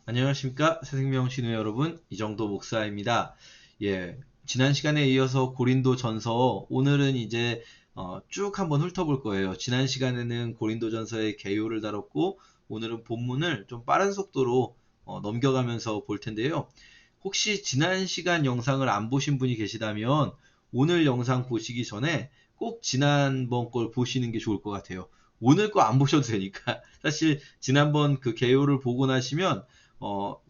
안녕하십니까 새생명 신우 여러분, 이정도 목사입니다. 지난 시간에 이어서 고린도 전서, 오늘은 이제 쭉 한번 훑어볼 거예요. 지난 시간에는 고린도 전서의 개요를 다뤘고, 오늘은 본문을 좀 빠른 속도로 넘겨가면서 볼 텐데요. 혹시 지난 시간 영상을 안 보신 분이 계시다면 오늘 영상 보시기 전에 꼭 지난번 걸 보시는 게 좋을 것 같아요. 오늘 거 안 보셔도 되니까. 사실 지난번 그 개요를 보고 나시면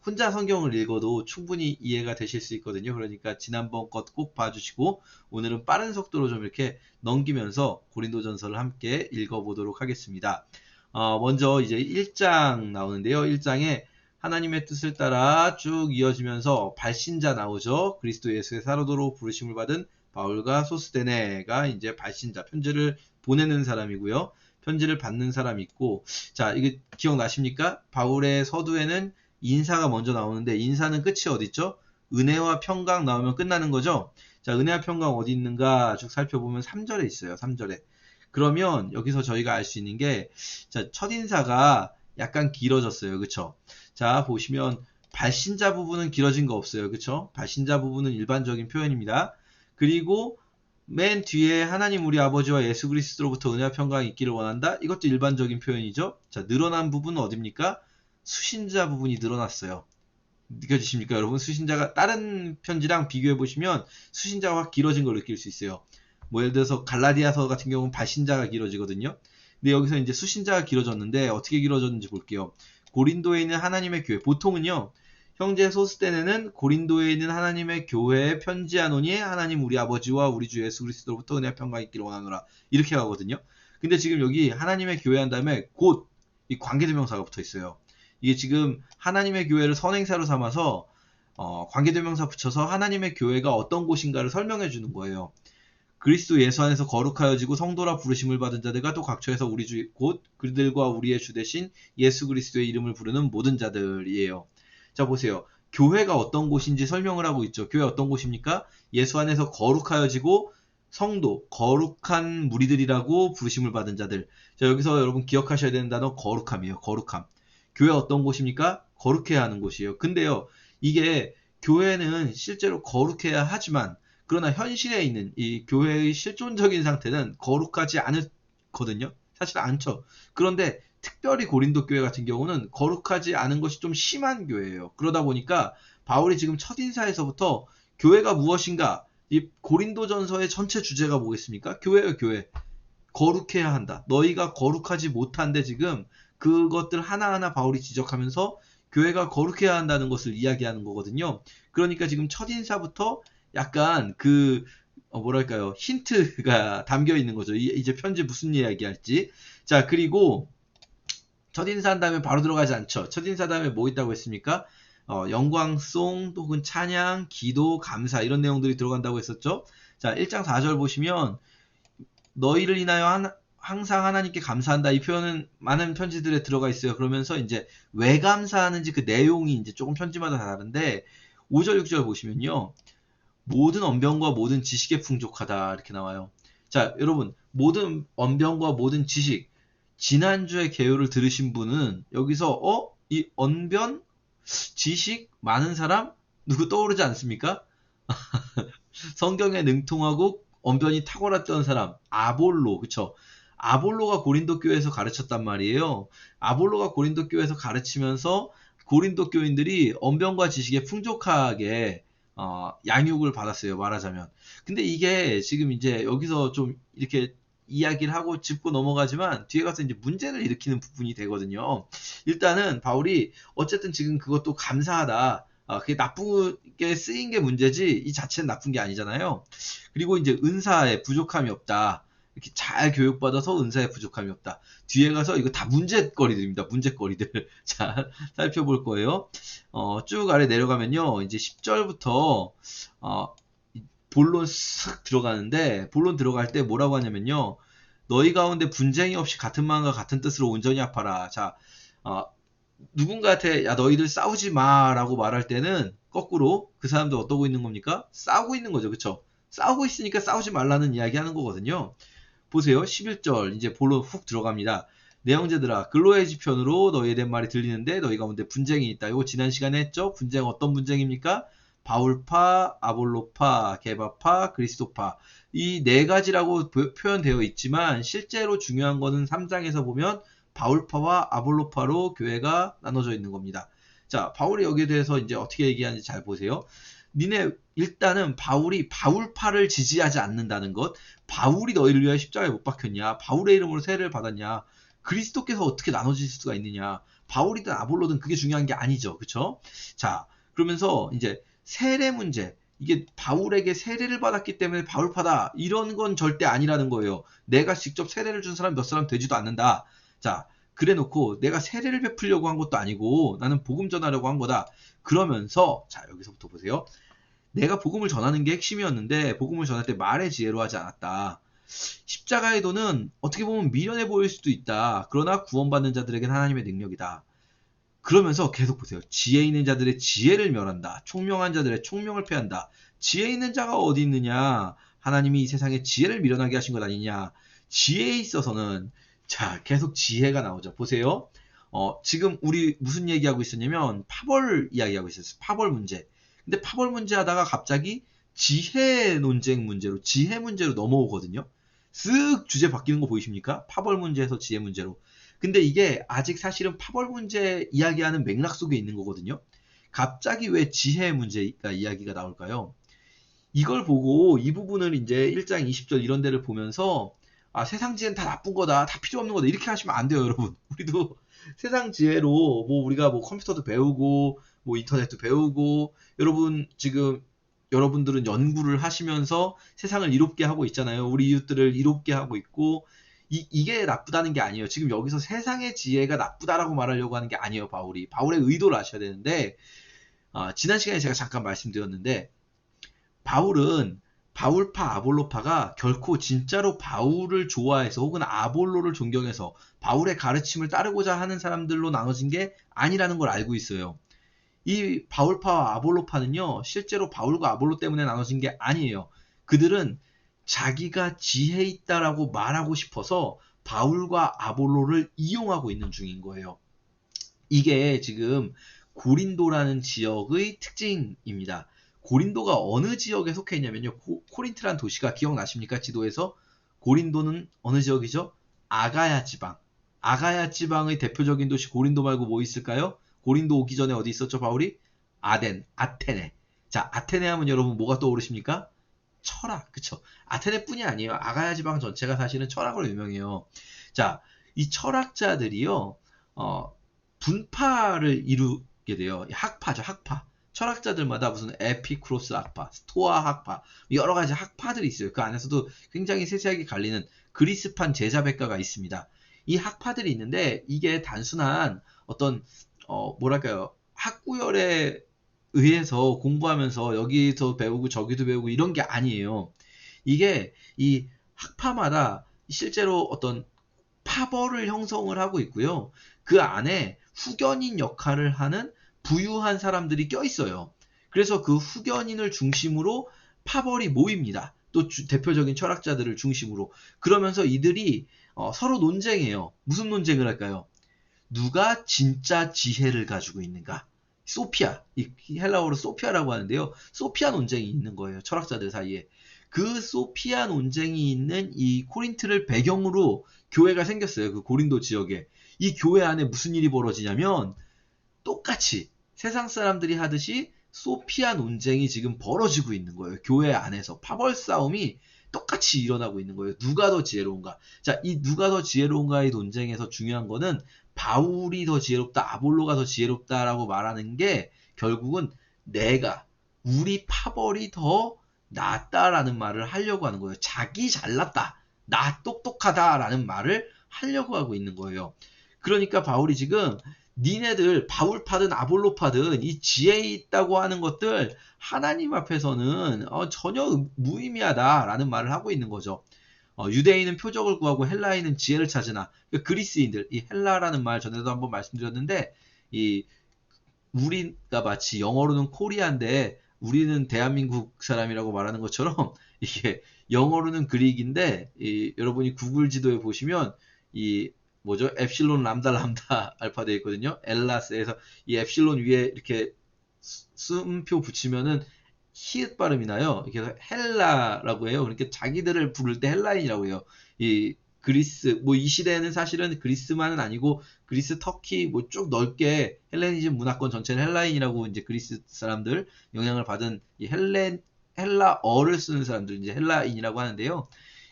혼자 성경을 읽어도 충분히 이해가 되실 수 있거든요. 그러니까 지난번 것 꼭 봐주시고 오늘은 빠른 속도로 좀 이렇게 넘기면서 고린도전서를 함께 읽어보도록 하겠습니다. 먼저 이제 1장 나오는데요. 1장에 하나님의 뜻을 따라 쭉 이어지면서 발신자 나오죠. 그리스도 예수의 사도로 부르심을 받은 바울과 소스데네가 이제 발신자, 편지를 보내는 사람이고요. 편지를 받는 사람이 있고, 자, 이게 기억나십니까? 바울의 서두에는 인사가 먼저 나오는데, 인사는 끝이 어디 있죠? 은혜와 평강 나오면 끝나는 거죠? 자, 은혜와 평강 어디 있는가 쭉 살펴보면 3절에 있어요. 3절에. 그러면 여기서 저희가 알 수 있는 게, 자, 첫인사가 약간 길어졌어요. 그쵸? 자, 보시면 발신자 부분은 길어진 거 없어요. 그쵸? 발신자 부분은 일반적인 표현입니다. 그리고 맨 뒤에 하나님 우리 아버지와 예수 그리스도로부터 은혜와 평강이 있기를 원한다. 이것도 일반적인 표현이죠. 자, 늘어난 부분은 어딥니까? 수신자 부분이 늘어났어요. 느껴지십니까, 여러분? 수신자가 다른 편지랑 비교해 보시면 수신자가 확 길어진 걸 느낄 수 있어요. 뭐 예를 들어서 갈라디아서 같은 경우는 발신자가 길어지거든요. 근데 여기서 이제 수신자가 길어졌는데 어떻게 길어졌는지 볼게요. 고린도에 있는 하나님의 교회, 보통은요, 형제 소스테네는 고린도에 있는 하나님의 교회에 편지하노니 하나님 우리 아버지와 우리 주 예수 그리스도로부터 은혜와 평강이 있기를 원하노라, 이렇게 가거든요. 근데 지금 여기 하나님의 교회 한 다음에 곧 이 관계대명사가 붙어 있어요. 이게 지금 하나님의 교회를 선행사로 삼아서 관계대명사 붙여서 하나님의 교회가 어떤 곳인가를 설명해 주는 거예요. 그리스도 예수 안에서 거룩하여지고 성도라 부르심을 받은 자들과 또 각처에서 우리 주 곧 그들과 우리의 주 대신 예수 그리스도의 이름을 부르는 모든 자들이에요. 자, 보세요. 교회가 어떤 곳인지 설명을 하고 있죠. 교회 어떤 곳입니까? 예수 안에서 거룩하여지고 성도, 거룩한 무리들이라고 부르심을 받은 자들. 자, 여기서 여러분 기억하셔야 되는 단어 거룩함이에요. 거룩함. 교회 어떤 곳입니까? 거룩해야 하는 곳이에요. 근데요, 이게 교회는 실제로 거룩해야 하지만, 그러나 현실에 있는 이 교회의 실존적인 상태는 거룩하지 않거든요. 사실 않죠. 그런데 특별히 고린도 교회 같은 경우는 거룩하지 않은 것이 좀 심한 교회예요. 그러다 보니까 바울이 지금 첫인사에서부터 교회가 무엇인가, 이 고린도전서의 전체 주제가 뭐겠습니까? 교회예요, 교회. 거룩해야 한다. 너희가 거룩하지 못한데 지금 그것들 하나하나 바울이 지적하면서 교회가 거룩해야 한다는 것을 이야기하는 거거든요. 그러니까 지금 첫인사부터 약간 뭐랄까요, 힌트가 담겨 있는 거죠. 이제 편지 무슨 이야기 할지. 자, 그리고 첫인사 한 다음에 바로 들어가지 않죠. 첫인사 다음에 뭐 있다고 했습니까? 영광송 혹은 찬양, 기도, 감사, 이런 내용들이 들어간다고 했었죠. 자, 1장 4절 보시면 너희를 인하여 항상 하나님께 감사한다, 이 표현은 많은 편지들에 들어가 있어요. 그러면서 이제 왜 감사하는지 그 내용이 이제 조금 편지마다 다른데, 5절 6절 보시면요, 모든 언변과 모든 지식에 풍족하다, 이렇게 나와요. 자, 여러분, 모든 언변과 모든 지식, 지난주에 개요를 들으신 분은 여기서 이 언변, 지식 많은 사람 누구 떠오르지 않습니까? 성경에 능통하고 언변이 탁월했던 사람, 아볼로, 그쵸? 아볼로가 고린도 교회에서 가르쳤단 말이에요. 아볼로가 고린도 교회에서 가르치면서 고린도 교인들이 언변과 지식에 풍족하게 양육을 받았어요, 말하자면. 근데 이게 지금 이제 여기서 좀 이렇게 이야기를 하고 짚고 넘어가지만 뒤에 가서 이제 문제를 일으키는 부분이 되거든요. 일단은 바울이 어쨌든 지금 그것도 감사하다, 그게 나쁘게 쓰인 게 문제지 이 자체는 나쁜 게 아니잖아요. 그리고 이제 은사에 부족함이 없다. 이렇게 잘 교육받아서 은사에 부족함이 없다. 뒤에 가서 이거 다 문제거리들입니다. 문제거리들. 자, 살펴볼 거예요. 쭉 아래 내려가면요, 이제 10절부터 본론 쓱 들어가는데, 본론 들어갈 때 뭐라고 하냐면요, 너희 가운데 분쟁이 없이 같은 마음과 같은 뜻으로 온전히 합하라. 자, 어, 누군가한테 야 너희들 싸우지 마라고 말할 때는 거꾸로 그 사람도 어떠고 있는 겁니까? 싸우고 있는 거죠. 그쵸? 싸우고 있으니까 싸우지 말라는 이야기 하는 거거든요. 보세요. 11절 이제 본론 훅 들어갑니다. 내 형제들아 근로의 지편으로 너희에 대한 말이 들리는데 너희 가운데 분쟁이 있다. 이거 지난 시간에 했죠? 분쟁 어떤 분쟁입니까? 바울파, 아볼로파, 게바파, 그리스도파 이 네 가지라고 표현되어 있지만 실제로 중요한 거는 3장에서 보면 바울파와 아볼로파로 교회가 나눠져 있는 겁니다. 자, 바울이 여기에 대해서 이제 어떻게 얘기하는지 잘 보세요. 니네 일단은 바울이 바울파를 지지하지 않는다는 것, 바울이 너희를 위하여 십자가에 못 박혔냐, 바울의 이름으로 세례를 받았냐, 그리스도께서 어떻게 나눠질 수가 있느냐, 바울이든 아볼로든 그게 중요한 게 아니죠. 그쵸? 자, 그러면서 이제 세례 문제, 이게 바울에게 세례를 받았기 때문에 바울파다 이런 건 절대 아니라는 거예요. 내가 직접 세례를 준 사람 몇 사람 되지도 않는다. 자, 그래 놓고 내가 세례를 베풀려고 한 것도 아니고 나는 복음 전하려고 한 거다. 그러면서 자, 여기서부터 보세요. 내가 복음을 전하는 게 핵심이었는데 복음을 전할 때 말의 지혜로 하지 않았다. 십자가의 도는 어떻게 보면 미련해 보일 수도 있다. 그러나 구원받는 자들에겐 하나님의 능력이다. 그러면서 계속 보세요. 지혜 있는 자들의 지혜를 멸한다. 총명한 자들의 총명을 패한다. 지혜 있는 자가 어디 있느냐? 하나님이 이 세상에 지혜를 미련하게 하신 것 아니냐? 지혜에 있어서는 자, 계속 지혜가 나오죠. 보세요. 지금 우리 무슨 얘기하고 있었냐면 파벌 이야기하고 있었어요. 파벌 문제. 근데 파벌 문제 하다가 갑자기 지혜 논쟁 문제로, 지혜 문제로 넘어오거든요. 쓱 주제 바뀌는 거 보이십니까? 파벌 문제에서 지혜 문제로. 근데 이게 아직 사실은 파벌 문제 이야기하는 맥락 속에 있는 거거든요. 갑자기 왜 지혜 문제가 이야기가 나올까요? 이걸 보고 이 부분을 이제 1장 20절 이런 데를 보면서 아, 세상 지혜는 다 나쁜 거다. 다 필요 없는 거다. 이렇게 하시면 안 돼요, 여러분. 우리도 세상 지혜로 뭐 우리가 뭐 컴퓨터도 배우고 뭐 인터넷도 배우고 여러분 지금 여러분들은 연구를 하시면서 세상을 이롭게 하고 있잖아요. 우리 이웃들을 이롭게 하고 있고 이게 나쁘다는 게 아니에요. 지금 여기서 세상의 지혜가 나쁘다라고 말하려고 하는 게 아니에요, 바울이. 바울의 의도를 아셔야 되는데 지난 시간에 제가 잠깐 말씀드렸는데 바울은 바울파, 아볼로파가 결코 진짜로 바울을 좋아해서 혹은 아볼로를 존경해서 바울의 가르침을 따르고자 하는 사람들로 나눠진 게 아니라는 걸 알고 있어요. 이 바울파와 아볼로파는요, 실제로 바울과 아볼로 때문에 나눠진 게 아니에요. 그들은 자기가 지혜 있다라고 말하고 싶어서 바울과 아볼로를 이용하고 있는 중인 거예요. 이게 지금 고린도라는 지역의 특징입니다. 고린도가 어느 지역에 속해 있냐면요. 코린트란 도시가 기억나십니까? 지도에서 고린도는 어느 지역이죠? 아가야 지방. 아가야 지방의 대표적인 도시 고린도 말고 뭐 있을까요? 고린도 오기 전에 어디 있었죠, 바울이? 아테네. 자, 아테네 하면 여러분 뭐가 떠오르십니까? 철학, 그쵸? 아테네뿐이 아니에요. 아가야 지방 전체가 사실은 철학으로 유명해요. 자, 이 철학자들이요, 분파를 이루게 돼요. 학파죠, 학파. 철학자들마다 무슨 에피쿠로스 학파, 스토아 학파, 여러 가지 학파들이 있어요. 그 안에서도 굉장히 세세하게 갈리는 그리스판 제자백가가 있습니다. 이 학파들이 있는데 이게 단순한 어떤 뭐랄까요, 학구열에 의해서 공부하면서 여기서 배우고 저기도 배우고 이런 게 아니에요. 이게 이 학파마다 실제로 어떤 파벌을 형성을 하고 있고요. 그 안에 후견인 역할을 하는 부유한 사람들이 껴있어요. 그래서 그 후견인을 중심으로 파벌이 모입니다. 또 대표적인 철학자들을 중심으로. 그러면서 이들이 서로 논쟁해요. 무슨 논쟁을 할까요? 누가 진짜 지혜를 가지고 있는가? 소피아, 이 헬라어로 소피아라고 하는데요. 소피아 논쟁이 있는 거예요. 철학자들 사이에. 그 소피아 논쟁이 있는 이 코린트를 배경으로 교회가 생겼어요. 그 고린도 지역에. 이 교회 안에 무슨 일이 벌어지냐면 똑같이 세상 사람들이 하듯이 소피아 논쟁이 지금 벌어지고 있는 거예요. 교회 안에서 파벌 싸움이 똑같이 일어나고 있는 거예요. 누가 더 지혜로운가? 자, 이 누가 더 지혜로운가의 논쟁에서 중요한 거는 바울이 더 지혜롭다, 아볼로가 더 지혜롭다라고 말하는 게 결국은 우리 파벌이 더 낫다라는 말을 하려고 하는 거예요. 자기 잘났다, 나 똑똑하다라는 말을 하려고 하고 있는 거예요. 그러니까 바울이 지금 니네들 바울파든 아볼로파든 이 지혜 있다고 하는 것들 하나님 앞에서는 전혀 무의미하다라는 말을 하고 있는 거죠. 유대인은 표적을 구하고 헬라인은 지혜를 찾으나 그러니까 그리스인들, 이 헬라라는 말 전에도 한번 말씀드렸는데 이 우리가 마치 영어로는 코리아인데 우리는 대한민국 사람이라고 말하는 것처럼 이게 영어로는 그릭인데 여러분이 구글 지도에 보시면 이 뭐죠? 엡실론 람다 람다 알파 되어 있거든요. 엘라스에서 이 엡실론 위에 이렇게 숨표 붙이면은 히읗 발음이 나요. 그래서 헬라라고 해요. 그러니까 자기들을 부를 때 헬라인이라고 해요. 이 그리스 뭐 이 시대에는 사실은 그리스만은 아니고 그리스, 터키 뭐 쭉 넓게 헬레니즘 문화권 전체를 헬라인이라고 이제 그리스 사람들 영향을 받은 이 헬라어를 쓰는 사람들 이제 헬라인이라고 하는데요.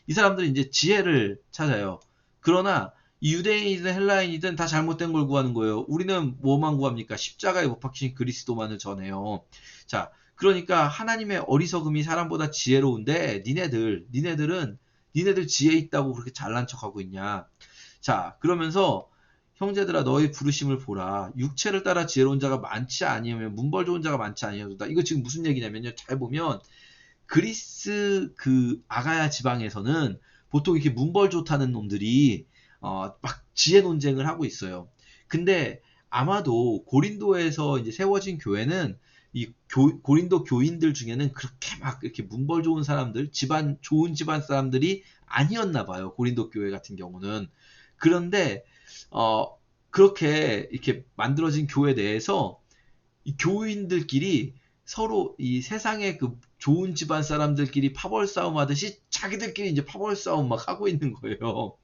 이 사람들은 이제 지혜를 찾아요. 그러나 이 유대인이든 헬라인이든 다 잘못된 걸 구하는 거예요. 우리는 뭐만 구합니까? 십자가에 못 박히신 그리스도만을 전해요. 자, 그러니까 하나님의 어리석음이 사람보다 지혜로운데 니네들 지혜 있다고 그렇게 잘난 척하고 있냐. 자, 그러면서 형제들아 너희 부르심을 보라. 육체를 따라 지혜로운 자가 많지 아니하면 문벌 좋은 자가 많지 아니하도다. 이거 지금 무슨 얘기냐면요. 잘 보면 그리스 그 아가야 지방에서는 보통 이렇게 문벌 좋다는 놈들이 막 지혜 논쟁을 하고 있어요. 근데 아마도 고린도에서 이제 세워진 교회는 이 고린도 교인들 중에는 그렇게 막 이렇게 문벌 좋은 사람들, 좋은 집안 사람들이 아니었나 봐요. 고린도 교회 같은 경우는. 그런데 그렇게 이렇게 만들어진 교회 내에서 이 교인들끼리 서로 이 세상의 그 좋은 집안 사람들끼리 파벌 싸움 하듯이 자기들끼리 이제 파벌 싸움 막 하고 있는 거예요.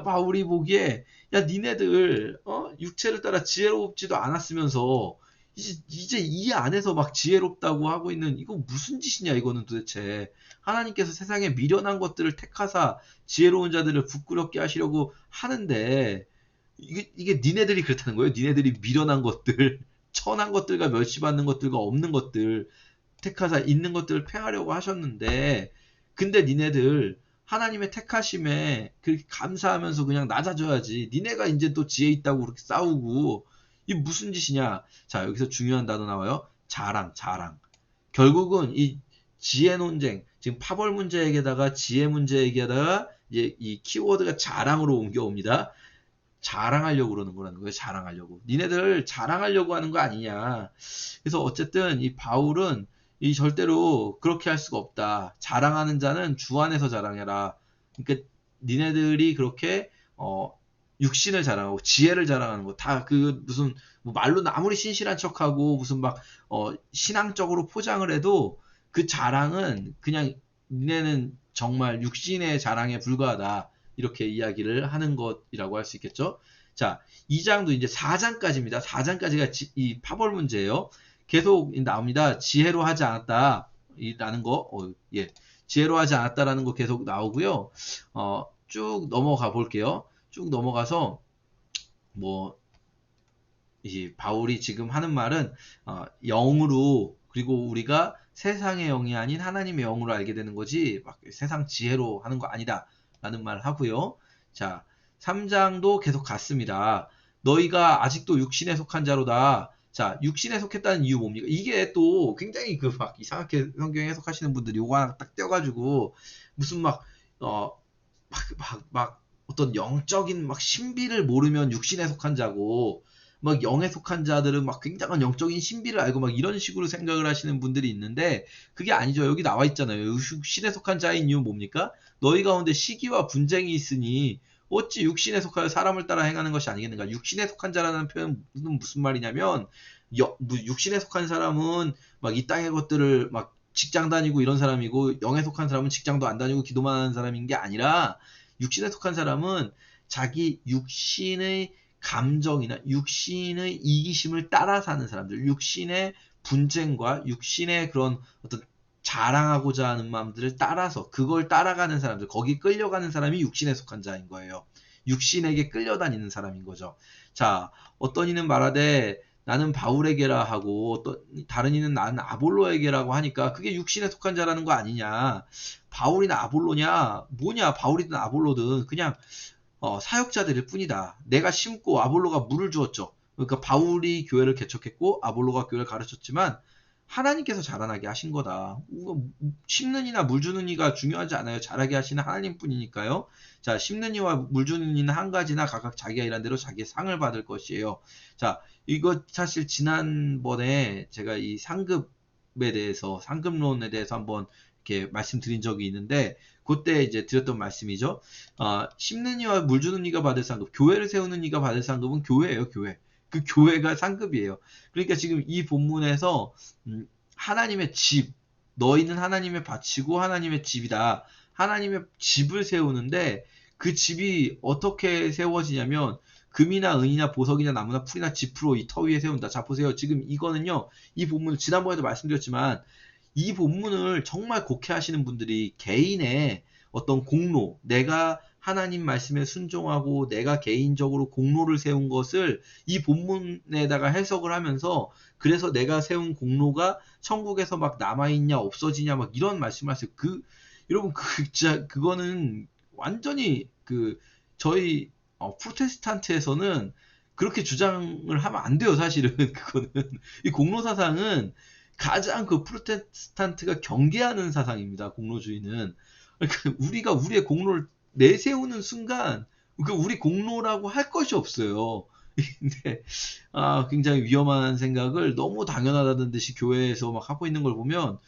바울이 보기에 야 니네들 육체를 따라 지혜롭지도 않았으면서 이제 이 안에서 막 지혜롭다고 하고 있는 이거 무슨 짓이냐 이거는 도대체 하나님께서 세상에 미련한 것들을 택하사 지혜로운 자들을 부끄럽게 하시려고 하는데 이게 니네들이 그렇다는 거예요. 니네들이 미련한 것들 천한 것들과 멸시받는 것들과 없는 것들 택하사 있는 것들을 폐하려고 하셨는데 근데 니네들 하나님의 택하심에 그렇게 감사하면서 그냥 낮아져야지. 니네가 이제 또 지혜 있다고 그렇게 싸우고 이 무슨 짓이냐. 자 여기서 중요한 단어 나와요. 자랑. 결국은 이 지혜 논쟁 지금 파벌 문제 얘기에다가 지혜 문제 얘기하다가 이제 이 키워드가 자랑으로 옮겨옵니다. 자랑하려고 그러는 거라는 거예요. 자랑하려고. 니네들 자랑하려고 하는 거 아니냐. 그래서 어쨌든 이 바울은 이 절대로 그렇게 할 수가 없다. 자랑하는 자는 주 안에서 자랑해라. 그러니까 니네들이 그렇게 육신을 자랑하고 지혜를 자랑하는 거 다 그 무슨 뭐 말로는 아무리 신실한 척하고 무슨 막 신앙적으로 포장을 해도 그 자랑은 그냥 니네는 정말 육신의 자랑에 불과하다. 이렇게 이야기를 하는 것이라고 할 수 있겠죠. 자, 2장도 이제 4장까지입니다. 4장까지가 이 파벌 문제예요. 계속 나옵니다. 지혜로 하지 않았다. 라는 거, 예. 지혜로 하지 않았다라는 거 계속 나오고요. 쭉 넘어가 볼게요. 쭉 넘어가서, 이 바울이 지금 하는 말은, 영으로, 그리고 우리가 세상의 영이 아닌 하나님의 영으로 알게 되는 거지, 막 세상 지혜로 하는 거 아니다. 라는 말 하고요. 자, 3장도 계속 갔습니다. 너희가 아직도 육신에 속한 자로다. 자, 육신에 속했다는 이유 뭡니까? 이게 또 굉장히 그 막 이상하게 성경 해석하시는 분들이 요거 하나 딱 떼어가지고 무슨 막 어떤 영적인 막 신비를 모르면 육신에 속한 자고 막 영에 속한 자들은 막 굉장한 영적인 신비를 알고 막 이런 식으로 생각을 하시는 분들이 있는데 그게 아니죠. 여기 나와 있잖아요. 육신에 속한 자인 이유는 뭡니까? 너희 가운데 시기와 분쟁이 있으니 어찌 육신에 속하여 사람을 따라 행하는 것이 아니겠는가? 육신에 속한 자라는 표현은 무슨 말이냐면 육신에 속한 사람은 막 이 땅의 것들을 막 직장 다니고 이런 사람이고 영에 속한 사람은 직장도 안 다니고 기도만 하는 사람인 게 아니라 육신에 속한 사람은 자기 육신의 감정이나 육신의 이기심을 따라 사는 사람들, 육신의 분쟁과 육신의 그런 어떤 자랑하고자 하는 마음들을 따라서 그걸 따라가는 사람들, 거기 끌려가는 사람이 육신에 속한 자인 거예요. 육신에게 끌려다니는 사람인 거죠. 자, 어떤 이는 말하되 나는 바울에게라 하고 또 다른 이는 나는 아볼로에게라고 하니까 그게 육신에 속한 자라는 거 아니냐. 바울이나 아볼로냐 뭐냐 바울이든 아볼로든 그냥 사역자들일 뿐이다. 내가 심고 아볼로가 물을 주었죠. 그러니까 바울이 교회를 개척했고 아볼로가 교회를 가르쳤지만 하나님께서 자라나게 하신 거다. 심는 이나 물 주는 이가 중요하지 않아요. 자라게 하시는 하나님 뿐이니까요. 자, 심는 이와 물 주는 이는 한 가지나 각각 자기가 일한 대로 자기의 상을 받을 것이에요. 자, 이거 사실 지난번에 제가 이 상급에 대해서 상급론에 대해서 한번 이렇게 말씀드린 적이 있는데, 그때 이제 드렸던 말씀이죠. 심는 이와 물 주는 이가 받을 상급, 교회를 세우는 이가 받을 상급은 교회예요, 교회. 그 교회가 상급이에요. 그러니까 지금 이 본문에서 하나님의 집, 너희는 하나님의 밭이고 하나님의 집이다. 하나님의 집을 세우는데 그 집이 어떻게 세워지냐면 금이나 은이나 보석이나 나무나 풀이나 짚으로 이 터 위에 세운다. 자, 보세요. 지금 이거는요, 이 본문 지난번에도 말씀드렸지만 이 본문을 정말 곡해하시는 분들이 개인의 어떤 공로, 내가 하나님 말씀에 순종하고 내가 개인적으로 공로를 세운 것을 이 본문에다가 해석을 하면서, 그래서 내가 세운 공로가 천국에서 막 남아있냐 없어지냐 막 이런 말씀을 하세요. 여러분 진짜 그거는 완전히 저희 프로테스탄트에서는 그렇게 주장을 하면 안 돼요, 사실은. 그거는 이 공로 사상은 가장 프로테스탄트가 경계하는 사상입니다. 공로주의는. 그러니까 우리가 우리의 공로를 내세우는 순간 우리 공로라고 할 것이 없어요. 근데 굉장히 위험한 생각을 너무 당연하다는 듯이 교회에서 막 하고 있는 걸 보면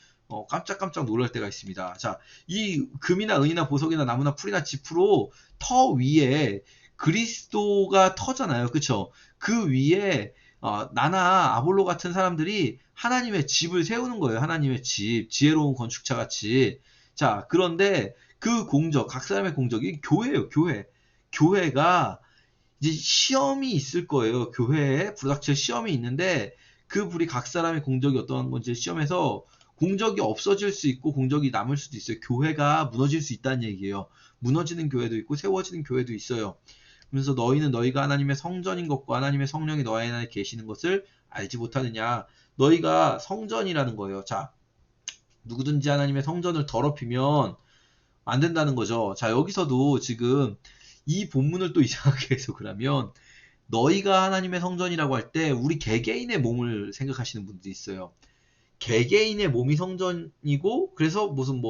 깜짝깜짝 놀랄 때가 있습니다. 자, 이 금이나 은이나 보석이나 나무나 풀이나 짚으로 터 위에 그리스도가 터잖아요. 그쵸? 그 위에 나나 아볼로 같은 사람들이 하나님의 집을 세우는 거예요. 하나님의 집, 지혜로운 건축자 같이. 자, 그런데 그 공적, 각 사람의 공적이 교회예요. 교회가 이제 시험이 있을 거예요. 교회에 불닥칠 시험이 있는데 그 불이 각 사람의 공적이 어떠한 건지 시험에서 공적이 없어질 수 있고 공적이 남을 수도 있어요. 교회가 무너질 수 있다는 얘기예요. 무너지는 교회도 있고 세워지는 교회도 있어요. 그래서 너희는 너희가 하나님의 성전인 것과 하나님의 성령이 너희 안에 계시는 것을 알지 못하느냐. 너희가 성전이라는 거예요. 자, 누구든지 하나님의 성전을 더럽히면 안 된다는 거죠. 자, 여기서도 지금 이 본문을 또 이상하게 해석을 하면 너희가 하나님의 성전이라고 할 때 우리 개개인의 몸을 생각하시는 분들이 있어요. 개개인의 몸이 성전이고, 그래서 무슨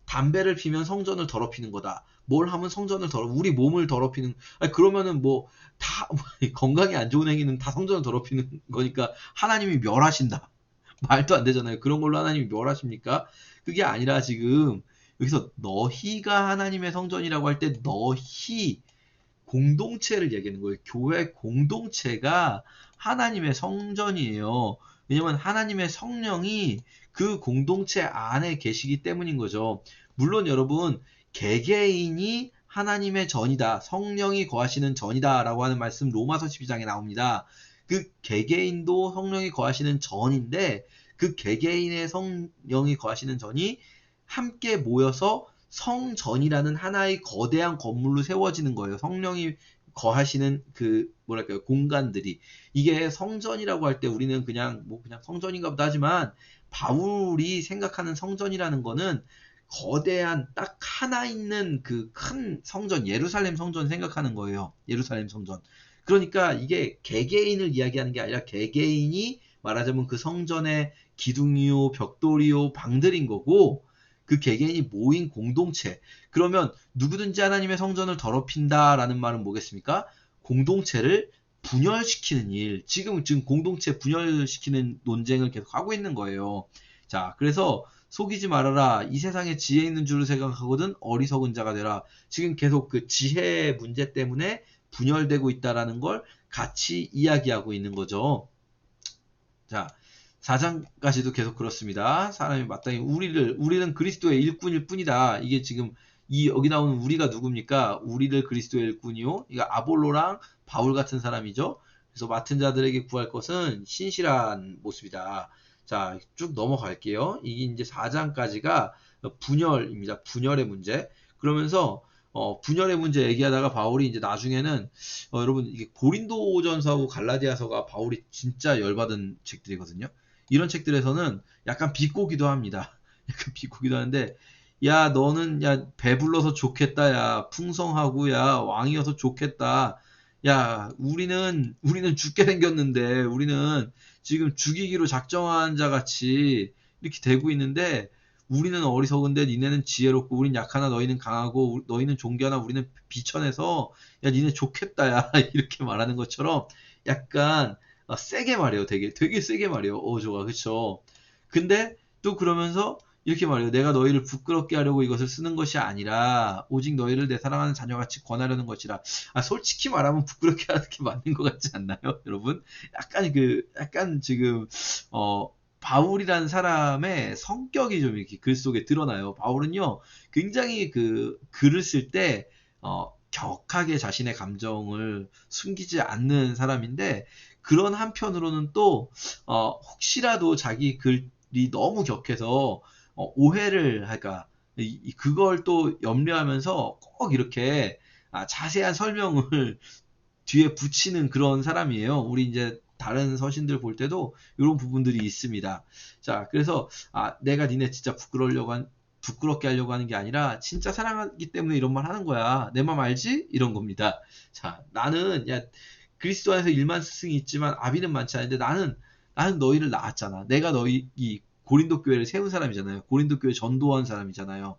담배를 피면 성전을 더럽히는 거다. 뭘 하면 성전을 우리 몸을 더럽히는, 그러면은 다 건강에 안 좋은 행위는 다 성전을 더럽히는 거니까 하나님이 멸하신다. 말도 안 되잖아요. 그런 걸로 하나님이 멸하십니까? 그게 아니라 지금 여기서 너희가 하나님의 성전이라고 할 때 너희 공동체를 얘기하는 거예요. 교회 공동체가 하나님의 성전이에요. 왜냐면 하나님의 성령이 그 공동체 안에 계시기 때문인 거죠. 물론 여러분, 개개인이 하나님의 전이다, 성령이 거하시는 전이다 라고 하는 말씀 로마서 12장에 나옵니다. 그 개개인도 성령이 거하시는 전인데 그 개개인의 성령이 거하시는 전이 함께 모여서 성전이라는 하나의 거대한 건물로 세워지는 거예요. 성령이 거하시는 공간들이. 이게 성전이라고 할 때 우리는 그냥 성전인가 보다 하지만, 바울이 생각하는 성전이라는 거는 거대한 딱 하나 있는 그 큰 성전, 예루살렘 성전 생각하는 거예요. 예루살렘 성전. 그러니까 이게 개개인을 이야기하는 게 아니라 개개인이 말하자면 그 성전의 기둥이요, 벽돌이요, 방들인 거고, 그 개개인이 모인 공동체. 그러면 누구든지 하나님의 성전을 더럽힌다라는 말은 뭐겠습니까? 공동체를 분열시키는 일. 지금 공동체 분열시키는 논쟁을 계속 하고 있는 거예요. 자, 그래서 속이지 말아라. 이 세상에 지혜 있는 줄을 생각하거든 어리석은 자가 되라. 지금 계속 그 지혜 문제 때문에 분열되고 있다라는 걸 같이 이야기하고 있는 거죠. 자, 4장까지도 계속 그렇습니다. 사람이 마땅히 우리는 그리스도의 일꾼일 뿐이다. 이게 지금 여기 나오는 우리가 누굽니까? 우리를 그리스도의 일꾼이요. 이거 아볼로랑 바울 같은 사람이죠. 그래서 맡은 자들에게 구할 것은 신실한 모습이다. 자, 쭉 넘어갈게요. 이게 이제 4장까지가 분열입니다. 분열의 문제. 그러면서 분열의 문제 얘기하다가 바울이 이제 나중에는 여러분, 이게 고린도전서하고 갈라디아서가 바울이 진짜 열받은 책들이거든요. 이런 책들에서는 약간 비꼬기도 합니다. 약간 비꼬기도 하는데, 야, 너는 배불러서 좋겠다. 야, 풍성하고, 야, 왕이어서 좋겠다. 야, 우리는 죽게 생겼는데, 우리는 지금 죽이기로 작정한 자 같이 이렇게 되고 있는데, 우리는 어리석은데 니네는 지혜롭고, 우린 약하나 너희는 강하고, 너희는 존귀하나 우리는 비천해서, 야, 니네 좋겠다. 야, 이렇게 말하는 것처럼 약간 세게 말해요. 되게 세게 말해요. 어조가. 그쵸? 근데 또 그러면서 이렇게 말해요. 내가 너희를 부끄럽게 하려고 이것을 쓰는 것이 아니라 오직 너희를 내 사랑하는 자녀같이 권하려는 것이라. 솔직히 말하면 부끄럽게 하는 게 맞는 것 같지 않나요, 여러분? 약간 지금 바울이라는 사람의 성격이 좀 이렇게 글 속에 드러나요. 바울은요, 굉장히 글을 쓸 때 격하게 자신의 감정을 숨기지 않는 사람인데, 그런 한편으로는 또 혹시라도 자기 글이 너무 격해서 오해를 할까, 그걸 또 염려하면서 꼭 이렇게 자세한 설명을 뒤에 붙이는 그런 사람이에요. 우리 이제 다른 서신들 볼 때도 이런 부분들이 있습니다. 자, 그래서 내가 니네 진짜 부끄럽게 하려고 하는 게 아니라 진짜 사랑하기 때문에 이런 말 하는 거야. 내 맘 알지? 이런 겁니다. 자, 나는 그리스도 안에서 1만 스승이 있지만 아비는 많지 않은데 나는 너희를 낳았잖아. 내가 너희 이 고린도 교회를 세운 사람이잖아요. 고린도 교회 전도한 사람이잖아요.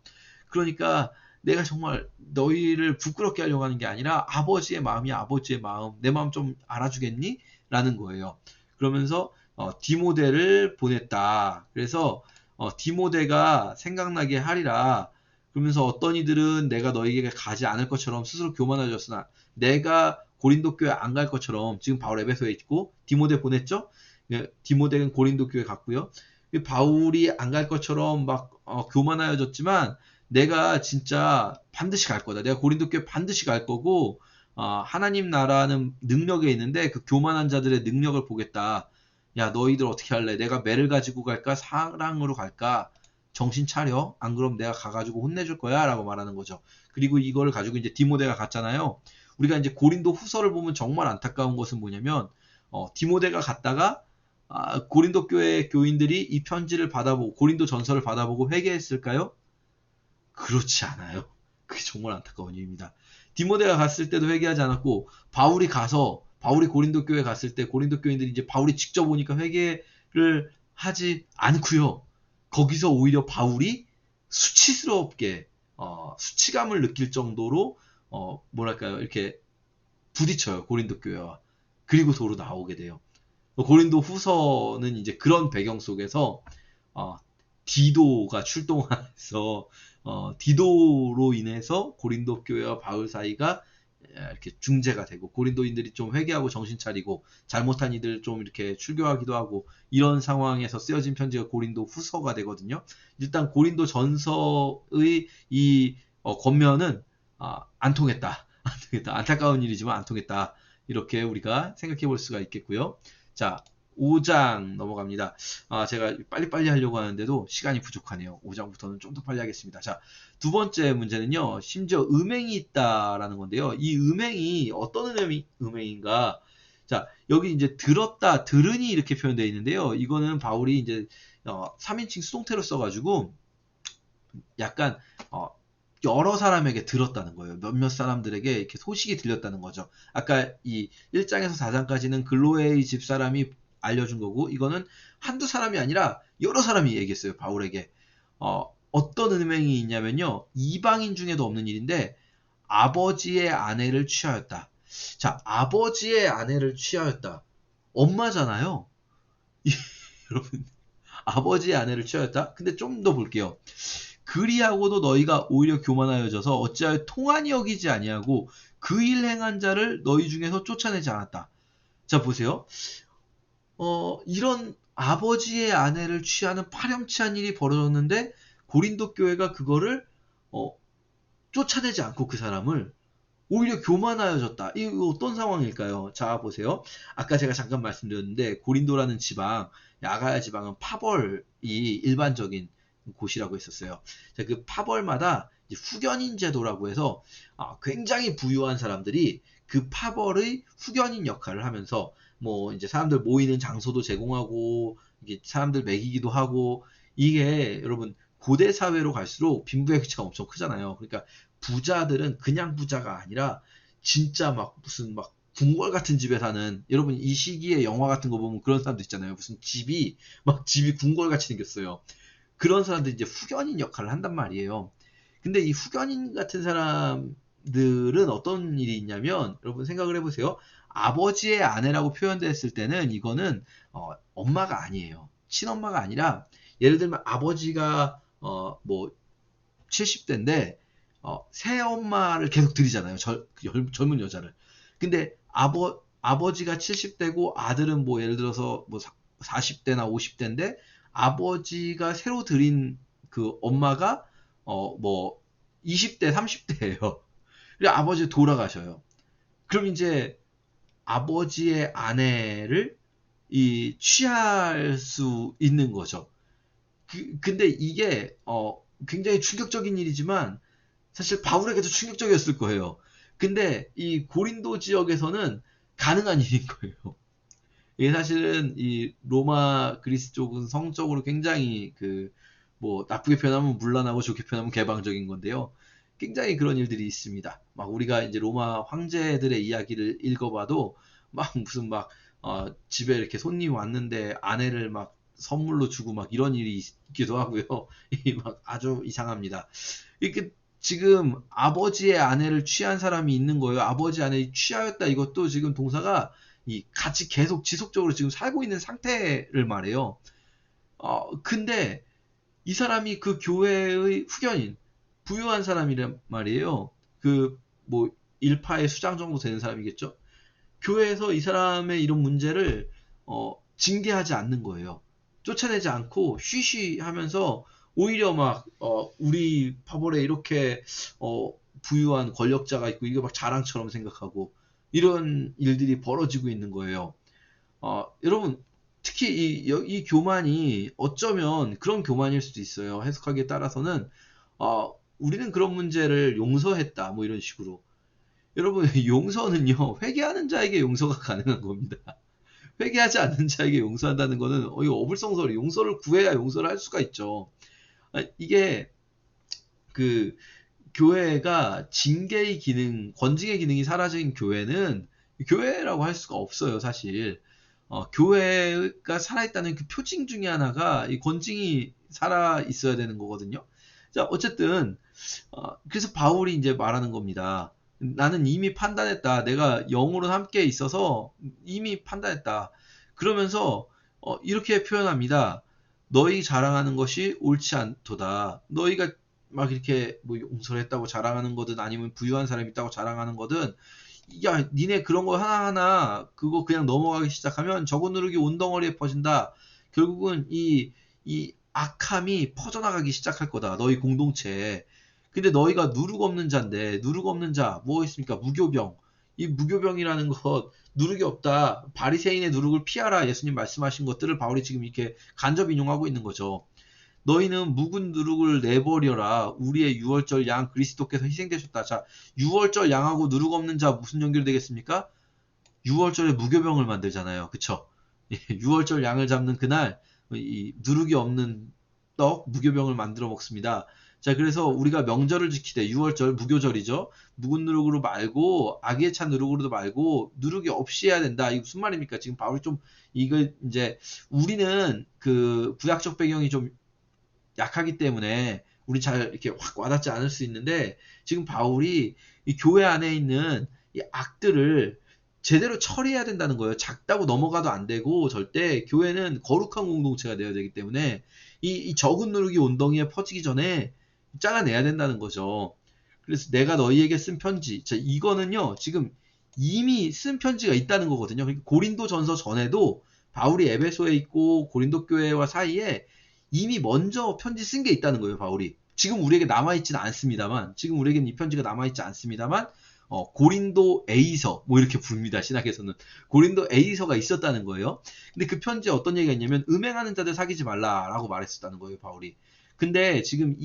그러니까 내가 정말 너희를 부끄럽게 하려고 하는 게 아니라 아버지의 마음이 아버지의 마음, 내 마음 좀 알아주겠니? 라는 거예요. 그러면서 디모데를 보냈다. 그래서 디모데가 생각나게 하리라. 그러면서 어떤 이들은 내가 너희에게 가지 않을 것처럼 스스로 교만하였으나 내가 고린도 교회 안 갈 것처럼, 지금 바울 에베소에 있고 디모데 보냈죠? 디모데는 고린도 교회 갔고요. 바울이 안 갈 것처럼 막 교만하여졌지만 내가 진짜 반드시 갈 거다. 내가 고린도 교회 반드시 갈 거고 하나님 나라는 능력에 있는데 그 교만한 자들의 능력을 보겠다. 야, 너희들 어떻게 할래? 내가 매를 가지고 갈까? 사랑으로 갈까? 정신 차려. 안 그럼 내가 가가지고 혼내줄 거야. 라고 말하는 거죠. 그리고 이거를 가지고 이제 디모데가 갔잖아요. 우리가 이제 고린도 후서를 보면 정말 안타까운 것은 뭐냐면 디모데가 갔다가 고린도 교회 교인들이 이 편지를 받아보고 고린도 전서를 받아보고 회개했을까요? 그렇지 않아요. 그게 정말 안타까운 일입니다. 디모데가 갔을 때도 회개하지 않았고 바울이 고린도 교회 갔을 때 고린도 교인들이 이제 바울이 직접 오니까 회개를 하지 않고요. 거기서 오히려 바울이 수치스럽게 수치감을 느낄 정도로 뭐랄까요, 이렇게 부딪혀요, 고린도 교회와. 그리고 도로 나오게 돼요. 고린도 후서는 이제 그런 배경 속에서 디도가 출동해서 디도로 인해서 고린도 교회와 바울 사이가 이렇게 중재가 되고 고린도인들이 좀 회개하고 정신 차리고 잘못한 이들 좀 이렇게 출교하기도 하고 이런 상황에서 쓰여진 편지가 고린도 후서가 되거든요. 일단 고린도 전서의 이 권면은 안 통했다. 안 통했다. 안타까운 일이지만 안 통했다. 이렇게 우리가 생각해 볼 수가 있겠고요. 자, 5장 넘어갑니다. 제가 빨리빨리 하려고 하는데도 시간이 부족하네요. 5장부터는 좀 더 빨리 하겠습니다. 자, 두 번째 문제는요, 심지어 음행이 있다라는 건데요. 이 음행이 어떤 음행인가? 자, 여기 이제 들었다, 들으니 이렇게 표현되어 있는데요. 이거는 바울이 이제 3인칭 수동태로 써가지고 약간 여러 사람에게 들었다는 거예요. 몇몇 사람들에게 이렇게 소식이 들렸다는 거죠. 아까 이 1장에서 4장까지는 글로에의 집사람이 알려준 거고, 이거는 한두 사람이 아니라 여러 사람이 얘기했어요, 바울에게. 어떤 음행이 있냐면요, 이방인 중에도 없는 일인데 아버지의 아내를 취하였다. 자, 아버지의 아내를 취하였다. 엄마잖아요. 여러분, 아버지의 아내를 취하였다? 근데 좀 더 볼게요. 그리하고도 너희가 오히려 교만하여져서 어찌하여 통한이 여기지 아니하고 그 일 행한 자를 너희 중에서 쫓아내지 않았다. 자, 보세요. 이런 아버지의 아내를 취하는 파렴치한 일이 벌어졌는데 고린도 교회가 그거를 쫓아내지 않고 그 사람을 오히려 교만하여졌다. 이거 어떤 상황일까요? 자, 보세요. 아까 제가 잠깐 말씀드렸는데 고린도라는 지방, 아가야 지방은 파벌이 일반적인 곳이라고 했었어요. 자, 그 파벌마다 후견인 제도라고 해서 굉장히 부유한 사람들이 그 파벌의 후견인 역할을 하면서 뭐 이제 사람들 모이는 장소도 제공하고 이게 사람들 먹이기도 하고, 이게 여러분 고대 사회로 갈수록 빈부격차가 엄청 크잖아요. 그러니까 부자들은 그냥 부자가 아니라 진짜 막 무슨 막 궁궐 같은 집에 사는, 여러분 이 시기에 영화 같은 거 보면 그런 사람들 있잖아요. 무슨 집이 궁궐 같이 생겼어요. 그런 사람들이 이제 후견인 역할을 한단 말이에요. 근데 이 후견인 같은 사람들은 어떤 일이 있냐면, 여러분 생각을 해보세요. 아버지의 아내라고 표현됐을 때는 이거는 엄마가 아니에요. 친엄마가 아니라, 예를 들면 아버지가 뭐 70대인데 새 엄마를 계속 들이잖아요. 젊은 여자를. 근데 아버지가 70대고 아들은 뭐 예를 들어서 뭐 40대나 50대인데 아버지가 새로 들인 그 엄마가 뭐 20대, 30대예요. 그리고 아버지 돌아가셔요. 그럼 이제 아버지의 아내를 취할 수 있는 거죠. 근데 이게 굉장히 충격적인 일이지만 사실 바울에게도 충격적이었을 거예요. 근데 이 고린도 지역에서는 가능한 일인 거예요. 이게 사실은 이 로마 그리스 쪽은 성적으로 굉장히 뭐 나쁘게 표현하면 문란하고 좋게 표현하면 개방적인 건데요. 굉장히 그런 일들이 있습니다. 막 우리가 이제 로마 황제들의 이야기를 읽어봐도 막 무슨 막 집에 이렇게 손님 왔는데 아내를 막 선물로 주고 막 이런 일이 있기도 하고요. 막 아주 이상합니다. 이렇게 지금 아버지의 아내를 취한 사람이 있는 거예요. 아버지 아내를 취하였다. 이것도 지금 동사가 같이 계속 지속적으로 지금 살고 있는 상태를 말해요. 근데 이 사람이 그 교회의 후견인, 부유한 사람이란 말이에요. 뭐 일파의 수장 정도 되는 사람이겠죠. 교회에서 이 사람의 이런 문제를 징계하지 않는 거예요. 쫓아내지 않고 쉬쉬하면서 오히려 막 우리 파벌에 이렇게 부유한 권력자가 있고 이게 막 자랑처럼 생각하고 이런 일들이 벌어지고 있는 거예요. 여러분 특히 이 교만이 어쩌면 그런 교만일 수도 있어요. 해석하기에 따라서는 우리는 그런 문제를 용서했다 뭐 이런 식으로. 여러분 용서는요 회개하는 자에게 용서가 가능한 겁니다. 회개하지 않는 자에게 용서한다는 거는 이거 어불성설이 용서를 구해야 용서를 할 수가 있죠. 이게 교회가 징계의 기능, 권징의 기능이 사라진 교회는 교회라고 할 수가 없어요, 사실. 교회가 살아있다는 그 표징 중에 하나가 이 권징이 살아 있어야 되는 거거든요. 자, 어쨌든 그래서 바울이 이제 말하는 겁니다. 나는 이미 판단했다. 내가 영으로 함께 있어서 이미 판단했다. 그러면서 이렇게 표현합니다. 너희 자랑하는 것이 옳지 않도다. 너희가 막 이렇게 뭐 용서를 했다고 자랑하는 거든 아니면 부유한 사람이 있다고 자랑하는 거든 야 니네 그런 거 하나하나 그거 그냥 넘어가기 시작하면 저거 누르기 온덩어리에 퍼진다. 결국은 이 악함이 퍼져나가기 시작할 거다. 너희 공동체에. 근데 너희가 누룩 없는 자인데 누룩 없는 자 뭐 있습니까? 무교병. 이 무교병이라는 것 누룩이 없다. 바리새인의 누룩을 피하라. 예수님 말씀하신 것들을 바울이 지금 이렇게 간접 인용하고 있는 거죠. 너희는 묵은 누룩을 내버려라. 우리의 유월절 양 그리스도께서 희생되셨다. 자, 유월절 양하고 누룩 없는 자 무슨 연결되겠습니까? 유월절에 무교병을 만들잖아요. 그쵸? 유월절 양을 잡는 그날 이 누룩이 없는 떡 무교병을 만들어 먹습니다. 자, 그래서 우리가 명절을 지키되 유월절 무교절이죠. 묵은 누룩으로 말고 악에 찬 누룩으로도 말고 누룩이 없이 해야 된다. 이게 무슨 말입니까? 지금 바울이 좀 이걸 이제 우리는 그 구약적 배경이 좀 약하기 때문에 우리 잘 이렇게 확 와닿지 않을 수 있는데 지금 바울이 이 교회 안에 있는 이 악들을 제대로 처리해야 된다는 거예요. 작다고 넘어가도 안 되고 절대 교회는 거룩한 공동체가 되어야 되기 때문에 이 적은 누룩이 온덩이에 퍼지기 전에 잘라내야 된다는 거죠. 그래서 내가 너희에게 쓴 편지. 자, 이거는요, 지금 이미 쓴 편지가 있다는 거거든요. 그러니까 고린도 전서 전에도 바울이 에베소에 있고 고린도 교회와 사이에 이미 먼저 편지 쓴 게 있다는 거예요, 바울이. 지금 우리에게 남아있지는 않습니다만, 지금 우리에게는 이 편지가 남아있지 않습니다만, 고린도 에이서, 뭐 이렇게 부릅니다, 신학에서는. 고린도 에이서가 있었다는 거예요. 근데 그 편지에 어떤 얘기가 있냐면, 음행하는 자들 사귀지 말라라고 말했었다는 거예요, 바울이. 근데 지금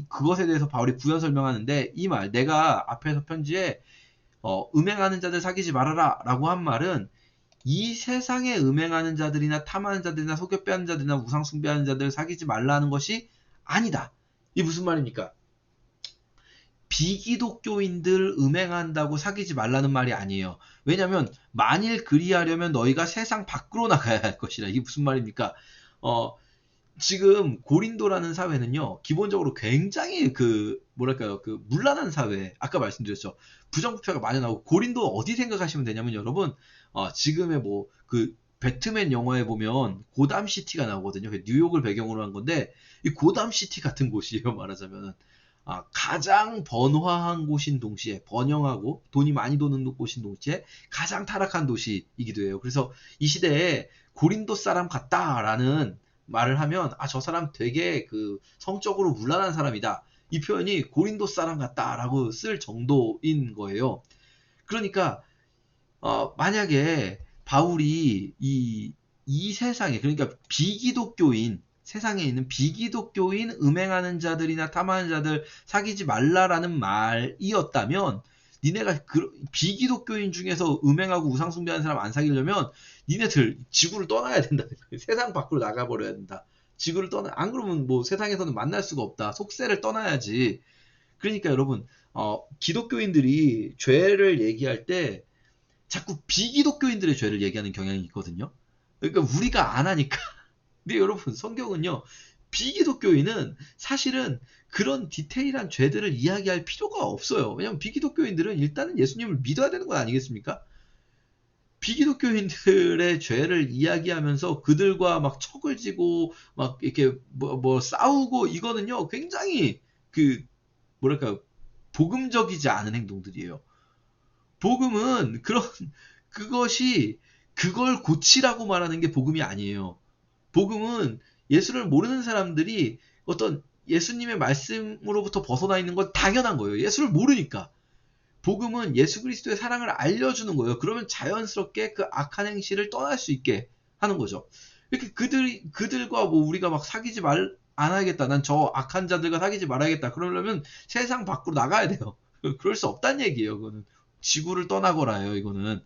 그것에 대해서 바울이 부연 설명하는데, 이 말, 내가 앞에서 편지에, 음행하는 자들 사귀지 말아라 라고 한 말은, 이 세상에 음행하는 자들이나 탐하는 자들이나 속여빼는 자들이나 우상 숭배하는 자들을 사귀지 말라는 것이 아니다. 이게 무슨 말입니까? 비기독교인들 음행한다고 사귀지 말라는 말이 아니에요. 왜냐하면 만일 그리하려면 너희가 세상 밖으로 나가야 할 것이라. 이게 무슨 말입니까? 지금 고린도라는 사회는요, 기본적으로 굉장히 뭐랄까요, 문란한 사회. 아까 말씀드렸죠. 부정부패가 많이 나오고, 고린도 어디 생각하시면 되냐면, 여러분, 지금의 배트맨 영화에 보면 고담시티가 나오거든요. 뉴욕을 배경으로 한 건데 이 고담시티 같은 곳이에요. 말하자면 가장 번화한 곳인 동시에 번영하고 돈이 많이 도는 곳인 동시에 가장 타락한 도시이기도 해요. 그래서 이 시대에 고린도 사람 같다라는 말을 하면 저 사람 되게 그 성적으로 문란한 사람이다. 이 표현이 고린도 사람 같다라고 쓸 정도인 거예요. 그러니까 만약에 바울이 이 세상에, 그러니까 비기독교인, 세상에 있는 비기독교인 음행하는 자들이나 탐하는 자들 사귀지 말라라는 말이었다면, 니네가 비기독교인 중에서 음행하고 우상숭배하는 사람 안 사귀려면 니네들 지구를 떠나야 된다. 세상 밖으로 나가버려야 된다. 지구를 안 그러면 뭐 세상에서는 만날 수가 없다. 속세를 떠나야지. 그러니까 여러분, 기독교인들이 죄를 얘기할 때 자꾸 비기독교인들의 죄를 얘기하는 경향이 있거든요. 그러니까 우리가 안 하니까. 근데 여러분, 성경은요, 비기독교인은 사실은 그런 디테일한 죄들을 이야기할 필요가 없어요. 왜냐면 비기독교인들은 일단은 예수님을 믿어야 되는 건 아니겠습니까? 비기독교인들의 죄를 이야기하면서 그들과 막 척을 지고 막 이렇게 뭐 싸우고, 이거는요 굉장히 뭐랄까, 복음적이지 않은 행동들이에요. 복음은 그것이 그걸 고치라고 말하는 게 복음이 아니에요. 복음은 예수를 모르는 사람들이 어떤 예수님의 말씀으로부터 벗어나 있는 건 당연한 거예요. 예수를 모르니까. 복음은 예수 그리스도의 사랑을 알려주는 거예요. 그러면 자연스럽게 그 악한 행실을 떠날 수 있게 하는 거죠. 이렇게 그들과 뭐 우리가 막 사귀지 안 하겠다. 난 저 악한 자들과 사귀지 말아야겠다. 그러려면 세상 밖으로 나가야 돼요. 그럴 수 없다는 얘기예요. 그거는 지구를 떠나거라요. 이거는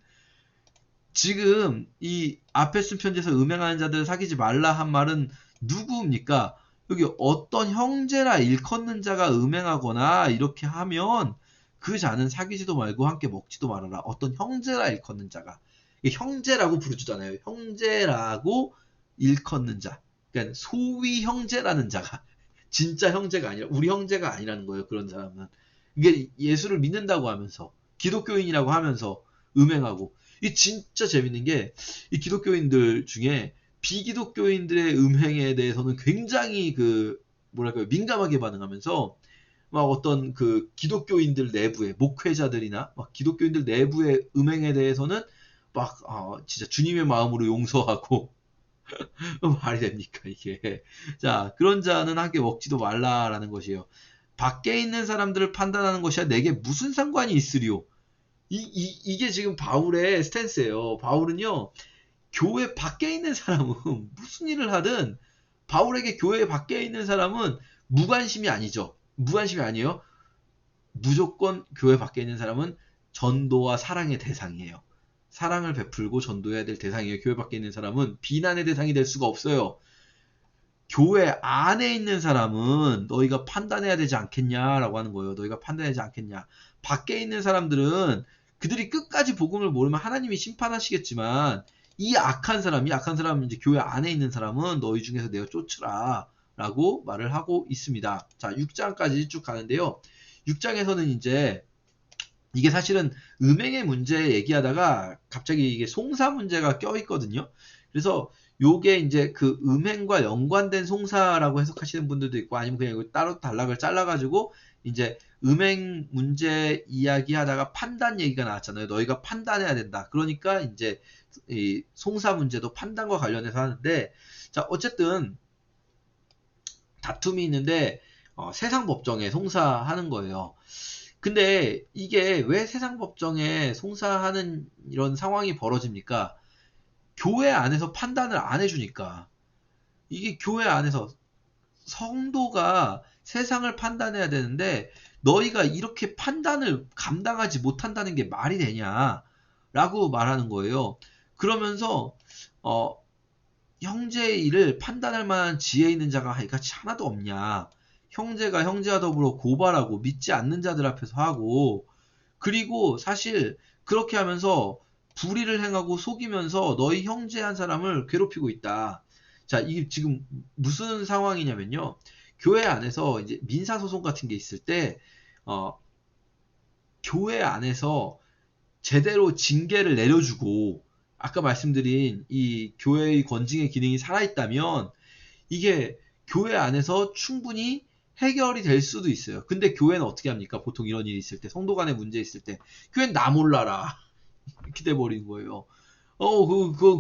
지금 이 앞에 쓴 편지에서 음행하는 자들을 사귀지 말라 한 말은 누구입니까? 여기 어떤 형제라 일컫는 자가 음행하거나 이렇게 하면 그 자는 사귀지도 말고 함께 먹지도 말아라. 어떤 형제라 일컫는 자가. 형제라고 부르주잖아요. 형제라고 일컫는 자. 그러니까 소위 형제라는 자가. 진짜 형제가 아니라, 우리 형제가 아니라는 거예요. 그런 사람은. 이게 예수를 믿는다고 하면서, 기독교인이라고 하면서 음행하고. 이 진짜 재밌는 게, 이 기독교인들 중에 비기독교인들의 음행에 대해서는 굉장히 뭐랄까요, 민감하게 반응하면서, 막 어떤 기독교인들 내부의 목회자들이나 막 기독교인들 내부의 음행에 대해서는 막 진짜 주님의 마음으로 용서하고 말이 됩니까 이게. 자, 그런 자는 함께 먹지도 말라라는 것이에요. 밖에 있는 사람들을 판단하는 것이야 내게 무슨 상관이 있으리요. 이게 지금 바울의 스탠스예요. 바울은요, 교회 밖에 있는 사람은 무슨 일을 하든 바울에게 교회 밖에 있는 사람은 무관심이 아니죠. 무관심이 아니에요. 무조건 교회 밖에 있는 사람은 전도와 사랑의 대상이에요. 사랑을 베풀고 전도해야 될 대상이에요. 교회 밖에 있는 사람은 비난의 대상이 될 수가 없어요. 교회 안에 있는 사람은 너희가 판단해야 되지 않겠냐라고 하는 거예요. 너희가 판단해야 되지 않겠냐. 밖에 있는 사람들은 그들이 끝까지 복음을 모르면 하나님이 심판하시겠지만 이 악한 사람, 이제 교회 안에 있는 사람은 너희 중에서 내어 쫓으라 라고 말을 하고 있습니다. 자, 6장까지 쭉 가는데요. 6장에서는 이제 이게 사실은 음행의 문제 얘기하다가 갑자기 이게 송사 문제가 껴있거든요. 그래서 요게 이제 그 음행과 연관된 송사라고 해석하시는 분들도 있고, 아니면 그냥 따로 단락을 잘라가지고 이제 음행 문제 이야기하다가 판단 얘기가 나왔잖아요. 너희가 판단해야 된다. 그러니까 이제 이 송사 문제도 판단과 관련해서 하는데, 자, 어쨌든 다툼이 있는데 세상 법정에 송사하는 거예요. 근데 이게 왜 세상 법정에 송사하는 이런 상황이 벌어집니까? 교회 안에서 판단을 안 해주니까. 이게 교회 안에서 성도가 세상을 판단해야 되는데 너희가 이렇게 판단을 감당하지 못한다는 게 말이 되냐 라고 말하는 거예요. 그러면서 형제의 일을 판단할 만한 지혜 있는 자가 같이 하나도 없냐. 형제가 형제와 더불어 고발하고 믿지 않는 자들 앞에서 하고, 그리고 사실 그렇게 하면서 불의를 행하고 속이면서 너희 형제 한 사람을 괴롭히고 있다. 자, 이게 지금 무슨 상황이냐면요. 교회 안에서 이제 민사소송 같은 게 있을 때, 교회 안에서 제대로 징계를 내려주고 아까 말씀드린 이 교회의 권징의 기능이 살아있다면 이게 교회 안에서 충분히 해결이 될 수도 있어요. 근데 교회는 어떻게 합니까? 보통 이런 일이 있을 때, 성도 간에 문제 있을 때, 교회는 나 몰라라. 이렇게 돼버린 거예요.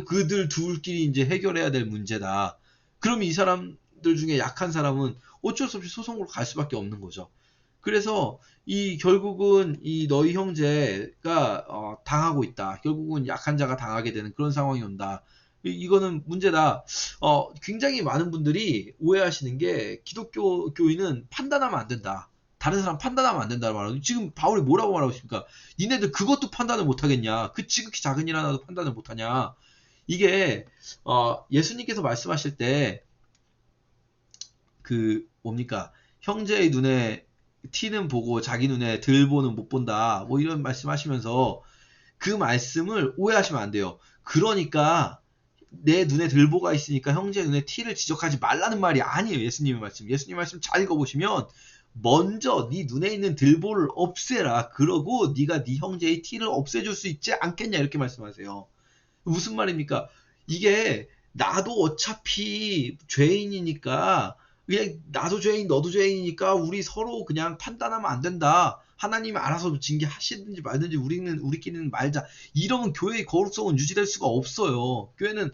그들 둘끼리 이제 해결해야 될 문제다. 그럼 이 사람들 중에 약한 사람은 어쩔 수 없이 소송으로 갈 수밖에 없는 거죠. 그래서 이 결국은 이 너희 형제가 당하고 있다. 결국은 약한 자가 당하게 되는 그런 상황이 온다. 이거는 문제다. 굉장히 많은 분들이 오해하시는 게 기독교 교인은 판단하면 안 된다. 다른 사람 판단하면 안 된다고 말하고 지금 바울이 뭐라고 말하고 있습니까? 니네들 그것도 판단을 못 하겠냐? 그 지극히 작은 일 하나도 판단을 못 하냐? 이게 예수님께서 말씀하실 때 그 뭡니까? 형제의 눈에 티는 보고 자기 눈에 들보는 못 본다. 뭐 이런 말씀하시면서 그 말씀을 오해하시면 안 돼요. 그러니까 내 눈에 들보가 있으니까 형제의 눈에 티를 지적하지 말라는 말이 아니에요. 예수님의 말씀. 예수님 말씀 잘 읽어보시면 먼저 네 눈에 있는 들보를 없애라. 그러고 네가 네 형제의 티를 없애줄 수 있지 않겠냐 이렇게 말씀하세요. 무슨 말입니까? 이게 나도 어차피 죄인이니까 그냥 나도 죄인 너도 죄인이니까 우리 서로 그냥 판단하면 안 된다. 하나님이 알아서 징계하시든지 말든지 우리끼리는 말자. 이러면 교회의 거룩성은 유지될 수가 없어요. 교회는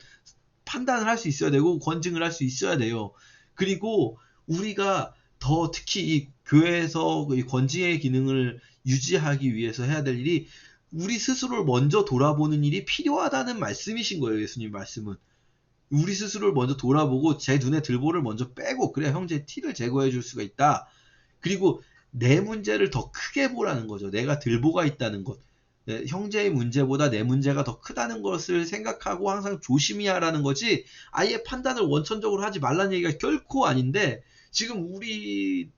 판단을 할 수 있어야 되고 권징을 할 수 있어야 돼요. 그리고 우리가 더 특히 이 교회에서 이 권징의 기능을 유지하기 위해서 해야 될 일이 우리 스스로를 먼저 돌아보는 일이 필요하다는 말씀이신 거예요. 예수님 말씀은. 우리 스스로를 먼저 돌아보고 제 눈에 들보를 먼저 빼고 그래야 형제의 티를 제거해 줄 수가 있다. 그리고 내 문제를 더 크게 보라는 거죠. 내가 들보가 있다는 것. 형제의 문제보다 내 문제가 더 크다는 것을 생각하고 항상 조심히 하라는 거지 아예 판단을 원천적으로 하지 말라는 얘기가 결코 아닌데 지금 우리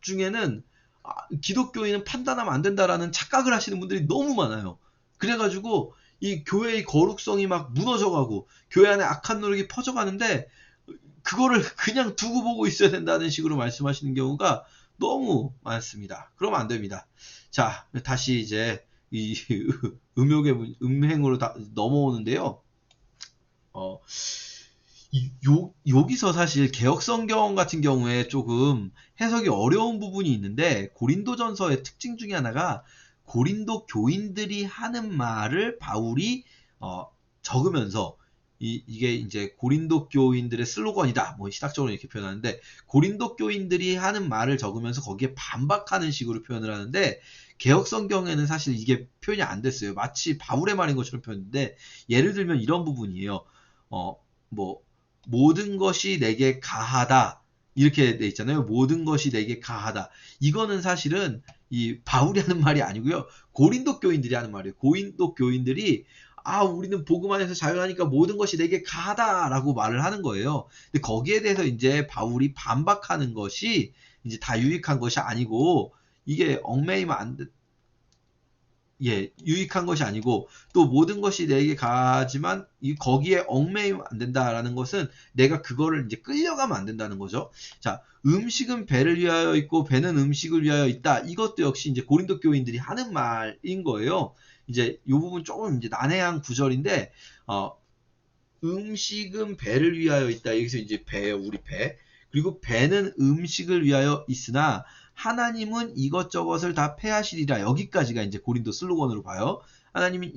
중에는 기독교인은 판단하면 안 된다라는 착각을 하시는 분들이 너무 많아요. 그래가지고 이 교회의 거룩성이 막 무너져가고 교회 안에 악한 노력이 퍼져가는데 그거를 그냥 두고 보고 있어야 된다는 식으로 말씀하시는 경우가 너무 많습니다. 그러면 안 됩니다. 자, 다시 이제 이 음행으로 넘어오는데요. 여기서 사실 개혁성경 같은 경우에 조금 해석이 어려운 부분이 있는데 고린도전서의 특징 중에 하나가 고린도 교인들이 하는 말을 바울이 적으면서 이게 이제 고린도 교인들의 슬로건이다. 뭐 시각적으로 이렇게 표현하는데 고린도 교인들이 하는 말을 적으면서 거기에 반박하는 식으로 표현을 하는데 개혁성경에는 사실 이게 표현이 안 됐어요. 마치 바울의 말인 것처럼 표현인데 예를 들면 이런 부분이에요. 뭐 모든 것이 내게 가하다 이렇게 돼 있잖아요. 모든 것이 내게 가하다. 이거는 사실은 이 바울이 하는 말이 아니고요. 고린도 교인들이 하는 말이에요. 고린도 교인들이 우리는 복음 안에서 자유하니까 모든 것이 내게 가하다라고 말을 하는 거예요. 근데 거기에 대해서 이제 바울이 반박하는 것이 이제 다 유익한 것이 아니고 이게 얽매이면 안 돼. 예, 유익한 것이 아니고 또 모든 것이 내게 가지만 거기에 얽매이면 안 된다라는 것은 내가 그거를 이제 끌려가면 안 된다는 거죠. 자, 음식은 배를 위하여 있고 배는 음식을 위하여 있다. 이것도 역시 이제 고린도 교인들이 하는 말인 거예요. 이제 이 부분 조금 이제 난해한 구절인데 음식은 배를 위하여 있다. 여기서 이제 배예요, 우리 배. 그리고 배는 음식을 위하여 있으나 하나님은 이것저것을 다 패하시리라. 여기까지가 이제 고린도 슬로건으로 봐요. 하나님은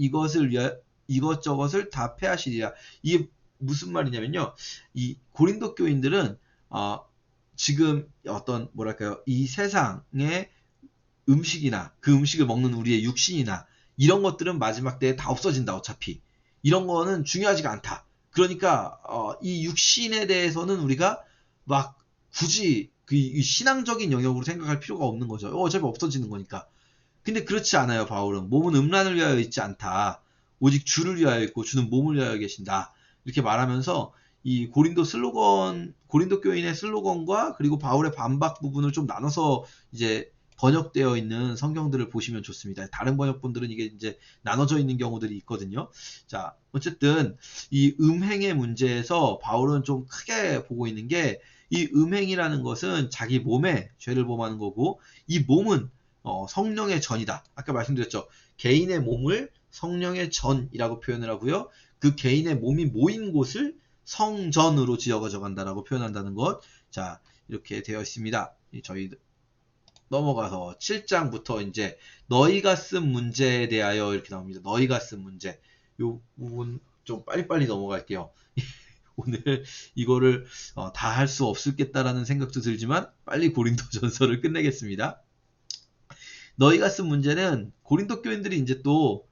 이것저것을 다 패하시리라. 이게 무슨 말이냐면요. 이 고린도 교인들은 지금 어떤 뭐랄까요? 이 세상의 음식이나 그 음식을 먹는 우리의 육신이나 이런 것들은 마지막 때에 다 없어진다. 어차피 이런 거는 중요하지가 않다. 그러니까 이 육신에 대해서는 우리가 막 굳이 그 신앙적인 영역으로 생각할 필요가 없는 거죠. 어차피 없어지는 거니까. 근데 그렇지 않아요. 바울은 몸은 음란을 위하여 있지 않다. 오직 주를 위하여 있고 주는 몸을 위하여 계신다. 이렇게 말하면서 이 고린도 교인의 슬로건과 그리고 바울의 반박 부분을 좀 나눠서 이제 번역되어 있는 성경들을 보시면 좋습니다. 다른 번역본들은 이게 이제 나눠져 있는 경우들이 있거든요. 자, 어쨌든 이 음행의 문제에서 바울은 좀 크게 보고 있는 게 이 음행이라는 것은 자기 몸에 죄를 범하는 거고 이 몸은 성령의 전이다. 아까 말씀드렸죠. 개인의 몸을 성령의 전이라고 표현을 하고요. 그 개인의 몸이 모인 곳을 성전으로 지어가져 간다라고 표현한다는 것. 자, 이렇게 되어 있습니다. 저희 넘어가서 7장부터 이제 너희가 쓴 문제에 대하여 이렇게 나옵니다. 너희가 쓴 문제. 요 부분 좀 빨리빨리 넘어갈게요. 오늘 이거를 다 할 수 없겠다라는 생각도 들지만 빨리 고린도전서를 끝내겠습니다. 너희가 쓴 문제는 고린도 교인들이 이제 또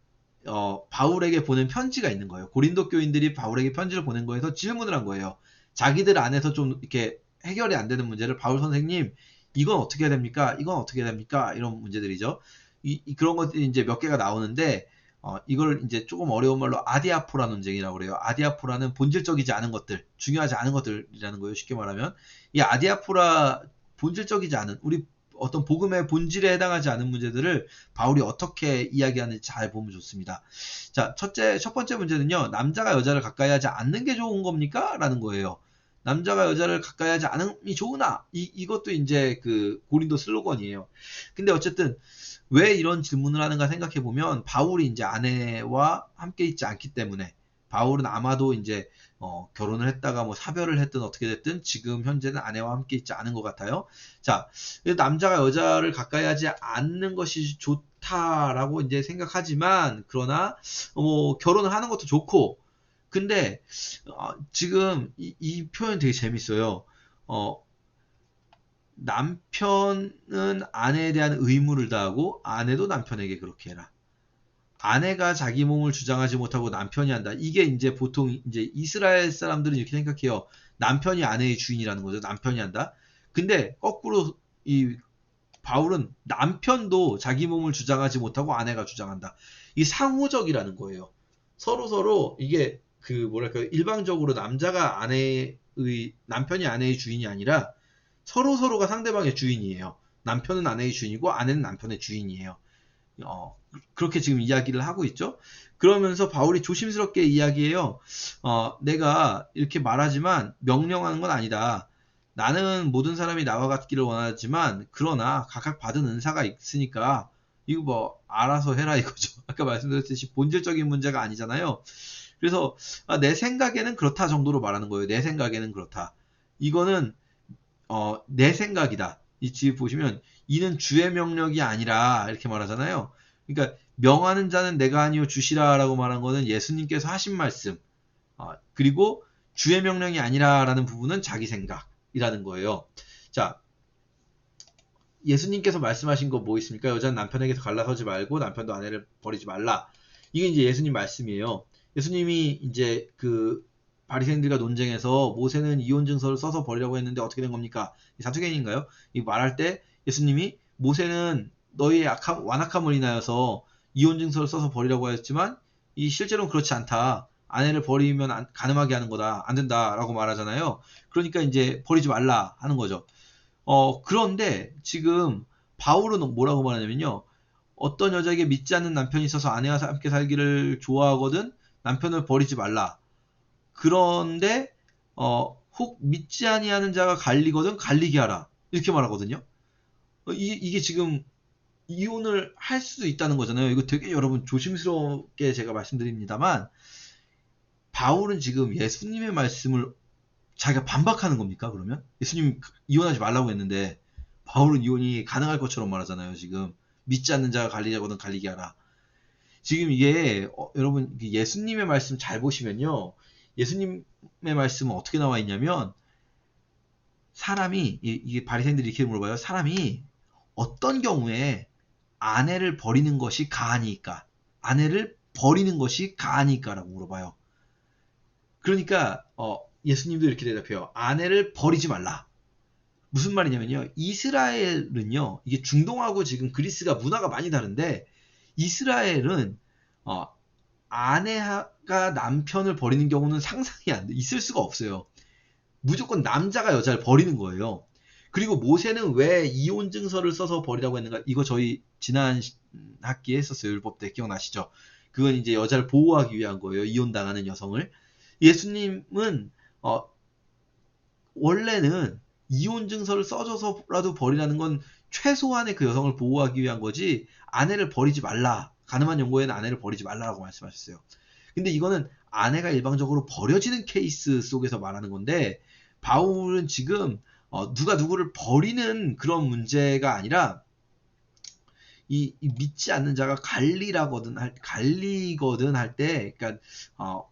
바울에게 보낸 편지가 있는 거예요. 고린도 교인들이 바울에게 편지를 보낸 거에서 질문을 한 거예요. 자기들 안에서 좀 이렇게 해결이 안 되는 문제를 바울 선생님, 이건 어떻게 해야 됩니까? 이건 어떻게 해야 됩니까? 이런 문제들이죠. 그런 것들이 이제 몇 개가 나오는데, 이걸 이제 조금 어려운 말로 아디아포라 논쟁이라고 그래요. 아디아포라는 본질적이지 않은 것들, 중요하지 않은 것들이라는 거예요. 쉽게 말하면. 이 아디아포라, 본질적이지 않은, 우리 어떤 복음의 본질에 해당하지 않은 문제들을 바울이 어떻게 이야기하는지 잘 보면 좋습니다. 자, 첫 번째 문제는요. 남자가 여자를 가까이 하지 않는 게 좋은 겁니까? 라는 거예요. 남자가 여자를 가까이 하지 않음이 좋으나? 이것도 이제 그 고린도 슬로건이에요. 근데 어쨌든 왜 이런 질문을 하는가 생각해 보면 바울이 이제 아내와 함께 있지 않기 때문에 바울은 아마도 이제 결혼을 했다가 뭐 사별을 했든 어떻게 됐든 지금 현재는 아내와 함께 있지 않은 것 같아요. 자, 남자가 여자를 가까이 하지 않는 것이 좋다라고 이제 생각하지만 그러나 결혼을 하는 것도 좋고 근데 지금 이 표현 되게 재밌어요. 남편은 아내에 대한 의무를 다하고 아내도 남편에게 그렇게 해라. 아내가 자기 몸을 주장하지 못하고 남편이 한다. 이게 이제 보통 이제 이스라엘 사람들은 이렇게 생각해요. 남편이 아내의 주인이라는 거죠. 남편이 한다. 근데 거꾸로 이 바울은 남편도 자기 몸을 주장하지 못하고 아내가 주장한다. 이 상호적이라는 거예요. 서로 이게 그 뭐랄까 일방적으로 남편이 아내의 주인이 아니라 서로가 상대방의 주인이에요. 남편은 아내의 주인이고 아내는 남편의 주인이에요. 그렇게 지금 이야기를 하고 있죠. 그러면서 바울이 조심스럽게 이야기해요. 내가 이렇게 말하지만 명령하는 건 아니다. 나는 모든 사람이 나와 같기를 원하지만 그러나 각각 받은 은사가 있으니까 이거 뭐 알아서 해라 이거죠. 아까 말씀드렸듯이 본질적인 문제가 아니잖아요. 그래서 내 생각에는 그렇다 정도로 말하는 거예요. 내 생각에는 그렇다. 이거는 내 생각이다. 이 집 보시면 이는 주의 명령이 아니라 이렇게 말하잖아요. 그러니까 명하는 자는 내가 아니요 주시라라고 말한 거는 예수님께서 하신 말씀. 그리고 주의 명령이 아니라라는 부분은 자기 생각이라는 거예요. 자, 예수님께서 말씀하신 거 뭐 있습니까? 여자는 남편에게서 갈라서지 말고 남편도 아내를 버리지 말라. 이게 이제 예수님 말씀이에요. 예수님이 이제 그 바리새인들과 논쟁해서 모세는 이혼 증서를 써서 버리라고 했는데 어떻게 된 겁니까? 사두개인가요? 이 말할 때 예수님이 모세는 너희의 완악함을 인하여서 이혼 증서를 써서 버리라고 하였지만 이 실제로는 그렇지 않다. 아내를 버리면 가늠하게 하는 거다. 안 된다라고 말하잖아요. 그러니까 이제 버리지 말라 하는 거죠. 그런데 지금 바울은 뭐라고 말하냐면요. 어떤 여자에게 믿지 않는 남편이 있어서 아내와 함께 살기를 좋아하거든 남편을 버리지 말라. 그런데 혹 믿지 아니하는 자가 갈리거든 갈리게 하라. 이렇게 말하거든요. 이게 지금 이혼을 할 수도 있다는 거잖아요. 이거 되게 여러분 조심스럽게 제가 말씀드립니다만 바울은 지금 예수님의 말씀을 자기가 반박하는 겁니까? 그러면 예수님 이혼하지 말라고 했는데 바울은 이혼이 가능할 것처럼 말하잖아요. 지금 믿지 않는 자가 갈리자거든 갈리게 하라. 지금 이게 여러분 예수님의 말씀 잘 보시면요. 예수님의 말씀은 어떻게 나와 있냐면 사람이 이게 바리새인들이 이렇게 물어봐요. 사람이 어떤 경우에 아내를 버리는 것이 가하니까 아내를 버리는 것이 가하니까라고 물어봐요. 그러니까 예수님도 이렇게 대답해요. 아내를 버리지 말라. 무슨 말이냐면요. 이스라엘은요. 이게 중동하고 지금 그리스가 문화가 많이 다른데 이스라엘은 아내가 남편을 버리는 경우는 상상이 안 돼. 있을 수가 없어요. 무조건 남자가 여자를 버리는 거예요. 그리고 모세는 왜 이혼 증서를 써서 버리라고 했는가? 이거 저희 지난 학기에 했었어요. 율법 때 기억나시죠? 그건 이제 여자를 보호하기 위한 거예요. 이혼당하는 여성을. 예수님은 원래는 이혼 증서를 써줘서라도 버리라는 건 최소한의 그 여성을 보호하기 위한 거지 아내를 버리지 말라. 가늠한 연고에는 아내를 버리지 말라라고 말씀하셨어요. 근데 이거는 아내가 일방적으로 버려지는 케이스 속에서 말하는 건데, 바울은 지금 누가 누구를 버리는 그런 문제가 아니라 이 믿지 않는 자가 갈리거든 할 때, 그러니까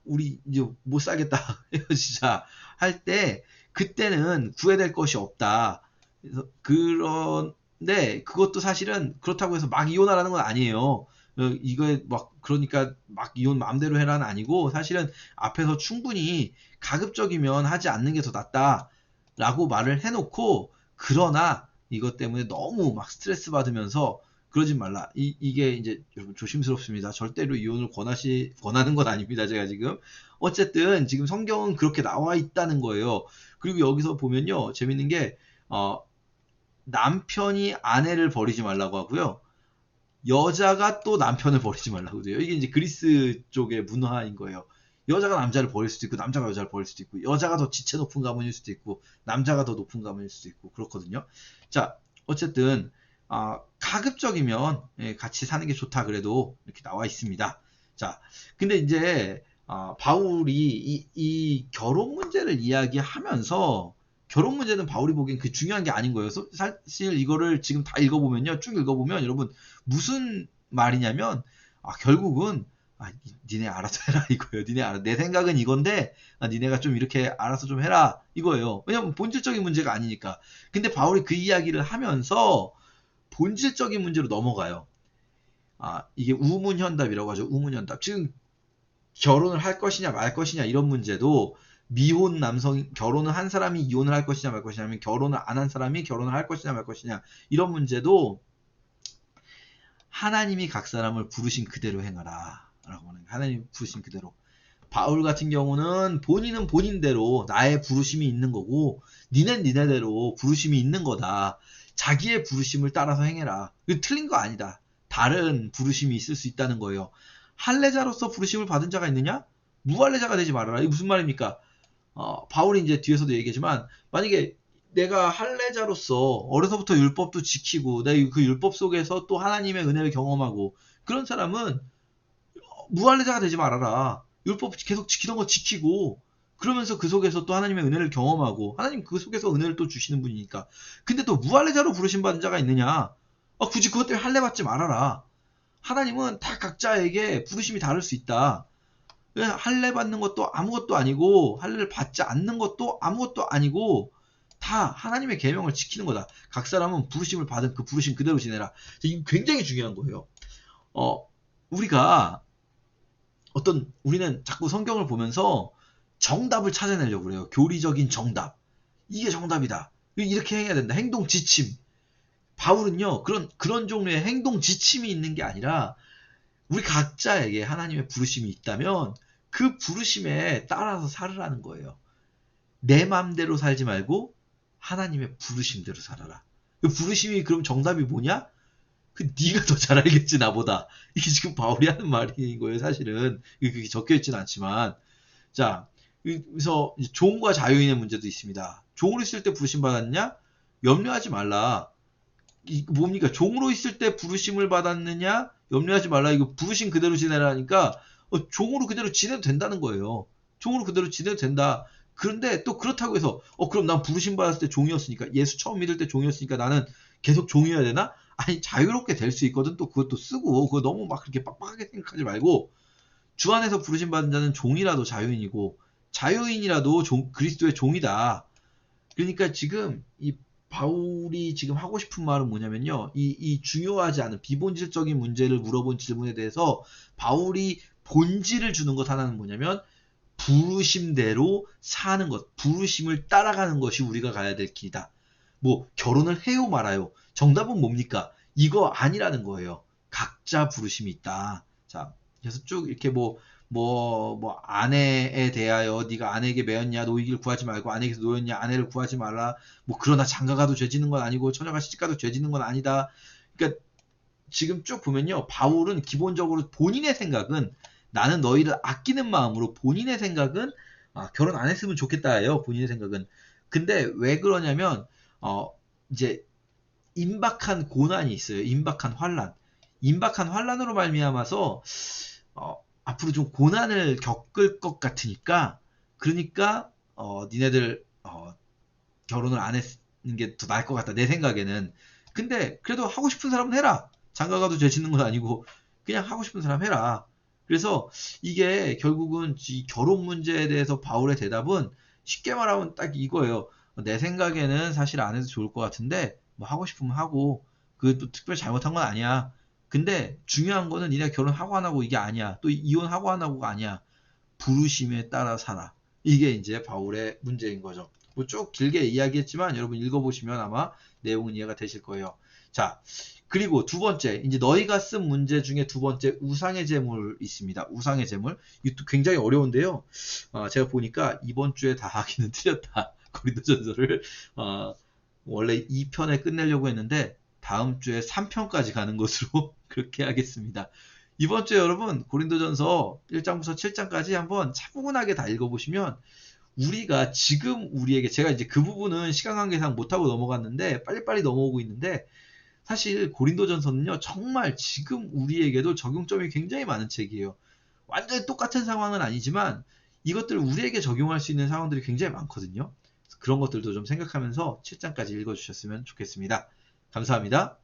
우리 이제 못 살겠다 헤어지자 할 때, 그때는 구애될 것이 없다. 그래서 그런데 그것도 사실은 그렇다고 해서 막 이혼하라는 건 아니에요. 이거에 막 그러니까 막 이혼 마음대로 해라는 아니고, 사실은 앞에서 충분히 가급적이면 하지 않는 게 더 낫다라고 말을 해놓고, 그러나 이것 때문에 너무 막 스트레스 받으면서 그러지 말라. 이게 이제 여러분 조심스럽습니다. 절대로 이혼을 권하는 건 아닙니다. 제가 지금. 어쨌든 지금 성경은 그렇게 나와 있다는 거예요. 그리고 여기서 보면요. 재밌는 게, 남편이 아내를 버리지 말라고 하고요. 여자가 또 남편을 버리지 말라고 돼요. 이게 이제 그리스 쪽의 문화인 거예요. 여자가 남자를 버릴 수도 있고, 남자가 여자를 버릴 수도 있고, 여자가 더 지체 높은 가문일 수도 있고, 남자가 더 높은 가문일 수도 있고, 그렇거든요. 자, 어쨌든, 가급적이면 같이 사는 게 좋다 그래도 이렇게 나와 있습니다. 자, 근데 이제 바울이 이 결혼 문제를 이야기하면서, 결혼 문제는 바울이 보기엔 그 중요한 게 아닌 거예요. 사실 이거를 지금 다 읽어보면요, 쭉 읽어보면 여러분 무슨 말이냐면, 결국은 니네 알아서 해라 이거예요. 니네 알아. 내 생각은 이건데 니네가 좀 이렇게 알아서 좀 해라 이거예요. 왜냐면 본질적인 문제가 아니니까. 근데 바울이 그 이야기를 하면서 본질적인 문제로 넘어가요. 이게 우문현답이라고 하죠. 우문현답. 지금 결혼을 할 것이냐 말 것이냐 이런 문제도, 미혼 남성, 결혼을 한 사람이 이혼을 할 것이냐 말 것이냐, 아니면 결혼을 안 한 사람이 결혼을 할 것이냐 말 것이냐, 이런 문제도 하나님이 각 사람을 부르신 그대로 행하라 라고 하는 거예요. 하나님이 부르신 그대로. 바울 같은 경우는 본인은 본인대로 나의 부르심이 있는 거고, 니는 니네대로 부르심이 있는 거다. 자기의 부르심을 따라서 행해라. 이거 틀린 거 아니다. 다른 부르심이 있을 수 있다는 거예요. 할례자로서 부르심을 받은 자가 있느냐? 무할례자가 되지 말아라. 이게 무슨 말입니까? 바울이 이제 뒤에서도 얘기하지만, 만약에 내가 할례자로서 어려서부터 율법도 지키고, 내가 그 율법 속에서 또 하나님의 은혜를 경험하고, 그런 사람은 무할례자가 되지 말아라. 율법 계속 지키던 거 지키고, 그러면서 그 속에서 또 하나님의 은혜를 경험하고, 하나님 그 속에서 은혜를 또 주시는 분이니까. 근데 또 무할례자로 부르심 받은 자가 있느냐? 굳이 그것 때문에 할례 받지 말아라. 하나님은 다 각자에게 부르심이 다를 수 있다. 할례 받는 것도 아무것도 아니고, 할례를 받지 않는 것도 아무것도 아니고, 다 하나님의 계명을 지키는 거다. 각 사람은 부르심을 받은 그 부르심 그대로 지내라. 이게 굉장히 중요한 거예요. 우리는 자꾸 성경을 보면서 정답을 찾아내려고 그래요. 교리적인 정답. 이게 정답이다. 이렇게 해야 된다. 행동 지침. 바울은요, 그런 종류의 행동 지침이 있는 게 아니라, 우리 각자에게 하나님의 부르심이 있다면 그 부르심에 따라서 살으라는 거예요. 내 마음대로 살지 말고 하나님의 부르심대로 살아라. 그 부르심이 그럼 정답이 뭐냐? 네가 더 잘 알겠지 나보다. 이게 지금 바울이 하는 말인 거예요. 사실은 그게 적혀있지는 않지만. 자, 그래서 종과 자유인의 문제도 있습니다. 종으로 있을 때 부르심 받았냐? 염려하지 말라. 뭡니까? 종으로 있을 때 부르심을 받았느냐? 염려하지 말라. 이거 부르심 그대로 지내라니까, 종으로 그대로 지내도 된다는 거예요. 종으로 그대로 지내도 된다. 그런데 또 그렇다고 해서 그럼 난 부르심 받았을 때 종이었으니까, 예수 처음 믿을 때 종이었으니까 나는 계속 종이어야 되나? 아니, 자유롭게 될 수 있거든. 또 그것도 쓰고, 그거 너무 막 그렇게 빡빡하게 생각하지 말고, 주 안에서 부르심 받은 자는 종이라도 자유인이고, 자유인이라도 그리스도의 종이다. 그러니까 지금 이 바울이 지금 하고 싶은 말은 뭐냐면요, 이 중요하지 않은 비본질적인 문제를 물어본 질문에 대해서 바울이 본질을 주는 것 하나는 뭐냐면, 부르심대로 사는 것, 부르심을 따라가는 것이 우리가 가야 될 길이다. 뭐 결혼을 해요 말아요, 정답은 뭡니까? 이거 아니라는 거예요. 각자 부르심이 있다. 자, 그래서 쭉 이렇게 아내에 대하여 네가 아내에게 매였냐 노이기를 구하지 말고, 아내에게서 노였냐 아내를 구하지 말라. 그러나 장가가도 죄지는 건 아니고 처녀가 시집가도 죄지는 건 아니다. 그러니까 지금 쭉 보면요, 바울은 기본적으로 본인의 생각은, 나는 너희를 아끼는 마음으로, 본인의 생각은 결혼 안 했으면 좋겠다예요. 본인의 생각은. 근데 왜 그러냐면 이제 임박한 고난이 있어요. 임박한 환난. 임박한 환란으로 말미암아서 앞으로 좀 고난을 겪을 것 같으니까 그러니까 니네들 결혼을 안 했는 게 더 나을 것 같다 내 생각에는. 근데 그래도 하고 싶은 사람은 해라. 장가가도 죄 짓는 건 아니고 그냥 하고 싶은 사람 해라. 그래서 이게 결국은 이 결혼 문제에 대해서 바울의 대답은 쉽게 말하면 딱 이거예요. 내 생각에는 사실 안 해도 좋을 것 같은데 뭐 하고 싶으면 하고 그것도 특별히 잘못한 건 아니야. 근데 중요한 거는 니네 결혼하고 안 하고 이게 아니야. 또 이혼하고 안 하고가 아니야. 부르심에 따라 살아. 이게 이제 바울의 문제인 거죠. 뭐 쭉 길게 이야기했지만 여러분 읽어보시면 아마 내용은 이해가 되실 거예요. 자, 그리고 두 번째, 이제 너희가 쓴 문제 중에 두 번째 우상의 제물 있습니다. 우상의 제물. 이것도 굉장히 어려운데요. 제가 보니까 이번 주에 다 하기는 틀렸다. 고린도전서를 원래 2편에 끝내려고 했는데 다음 주에 3편까지 가는 것으로 그렇게 하겠습니다. 이번 주에 여러분 고린도전서 1장부터 7장까지 한번 차분하게 다 읽어보시면 우리가 지금 우리에게 제가 이제 그 부분은 시간 관계상 못하고 넘어갔는데 빨리빨리 넘어오고 있는데 사실 고린도전서는요 정말 지금 우리에게도 적용점이 굉장히 많은 책이에요. 완전히 똑같은 상황은 아니지만 이것들을 우리에게 적용할 수 있는 상황들이 굉장히 많거든요. 그런 것들도 좀 생각하면서 7장까지 읽어주셨으면 좋겠습니다. 감사합니다.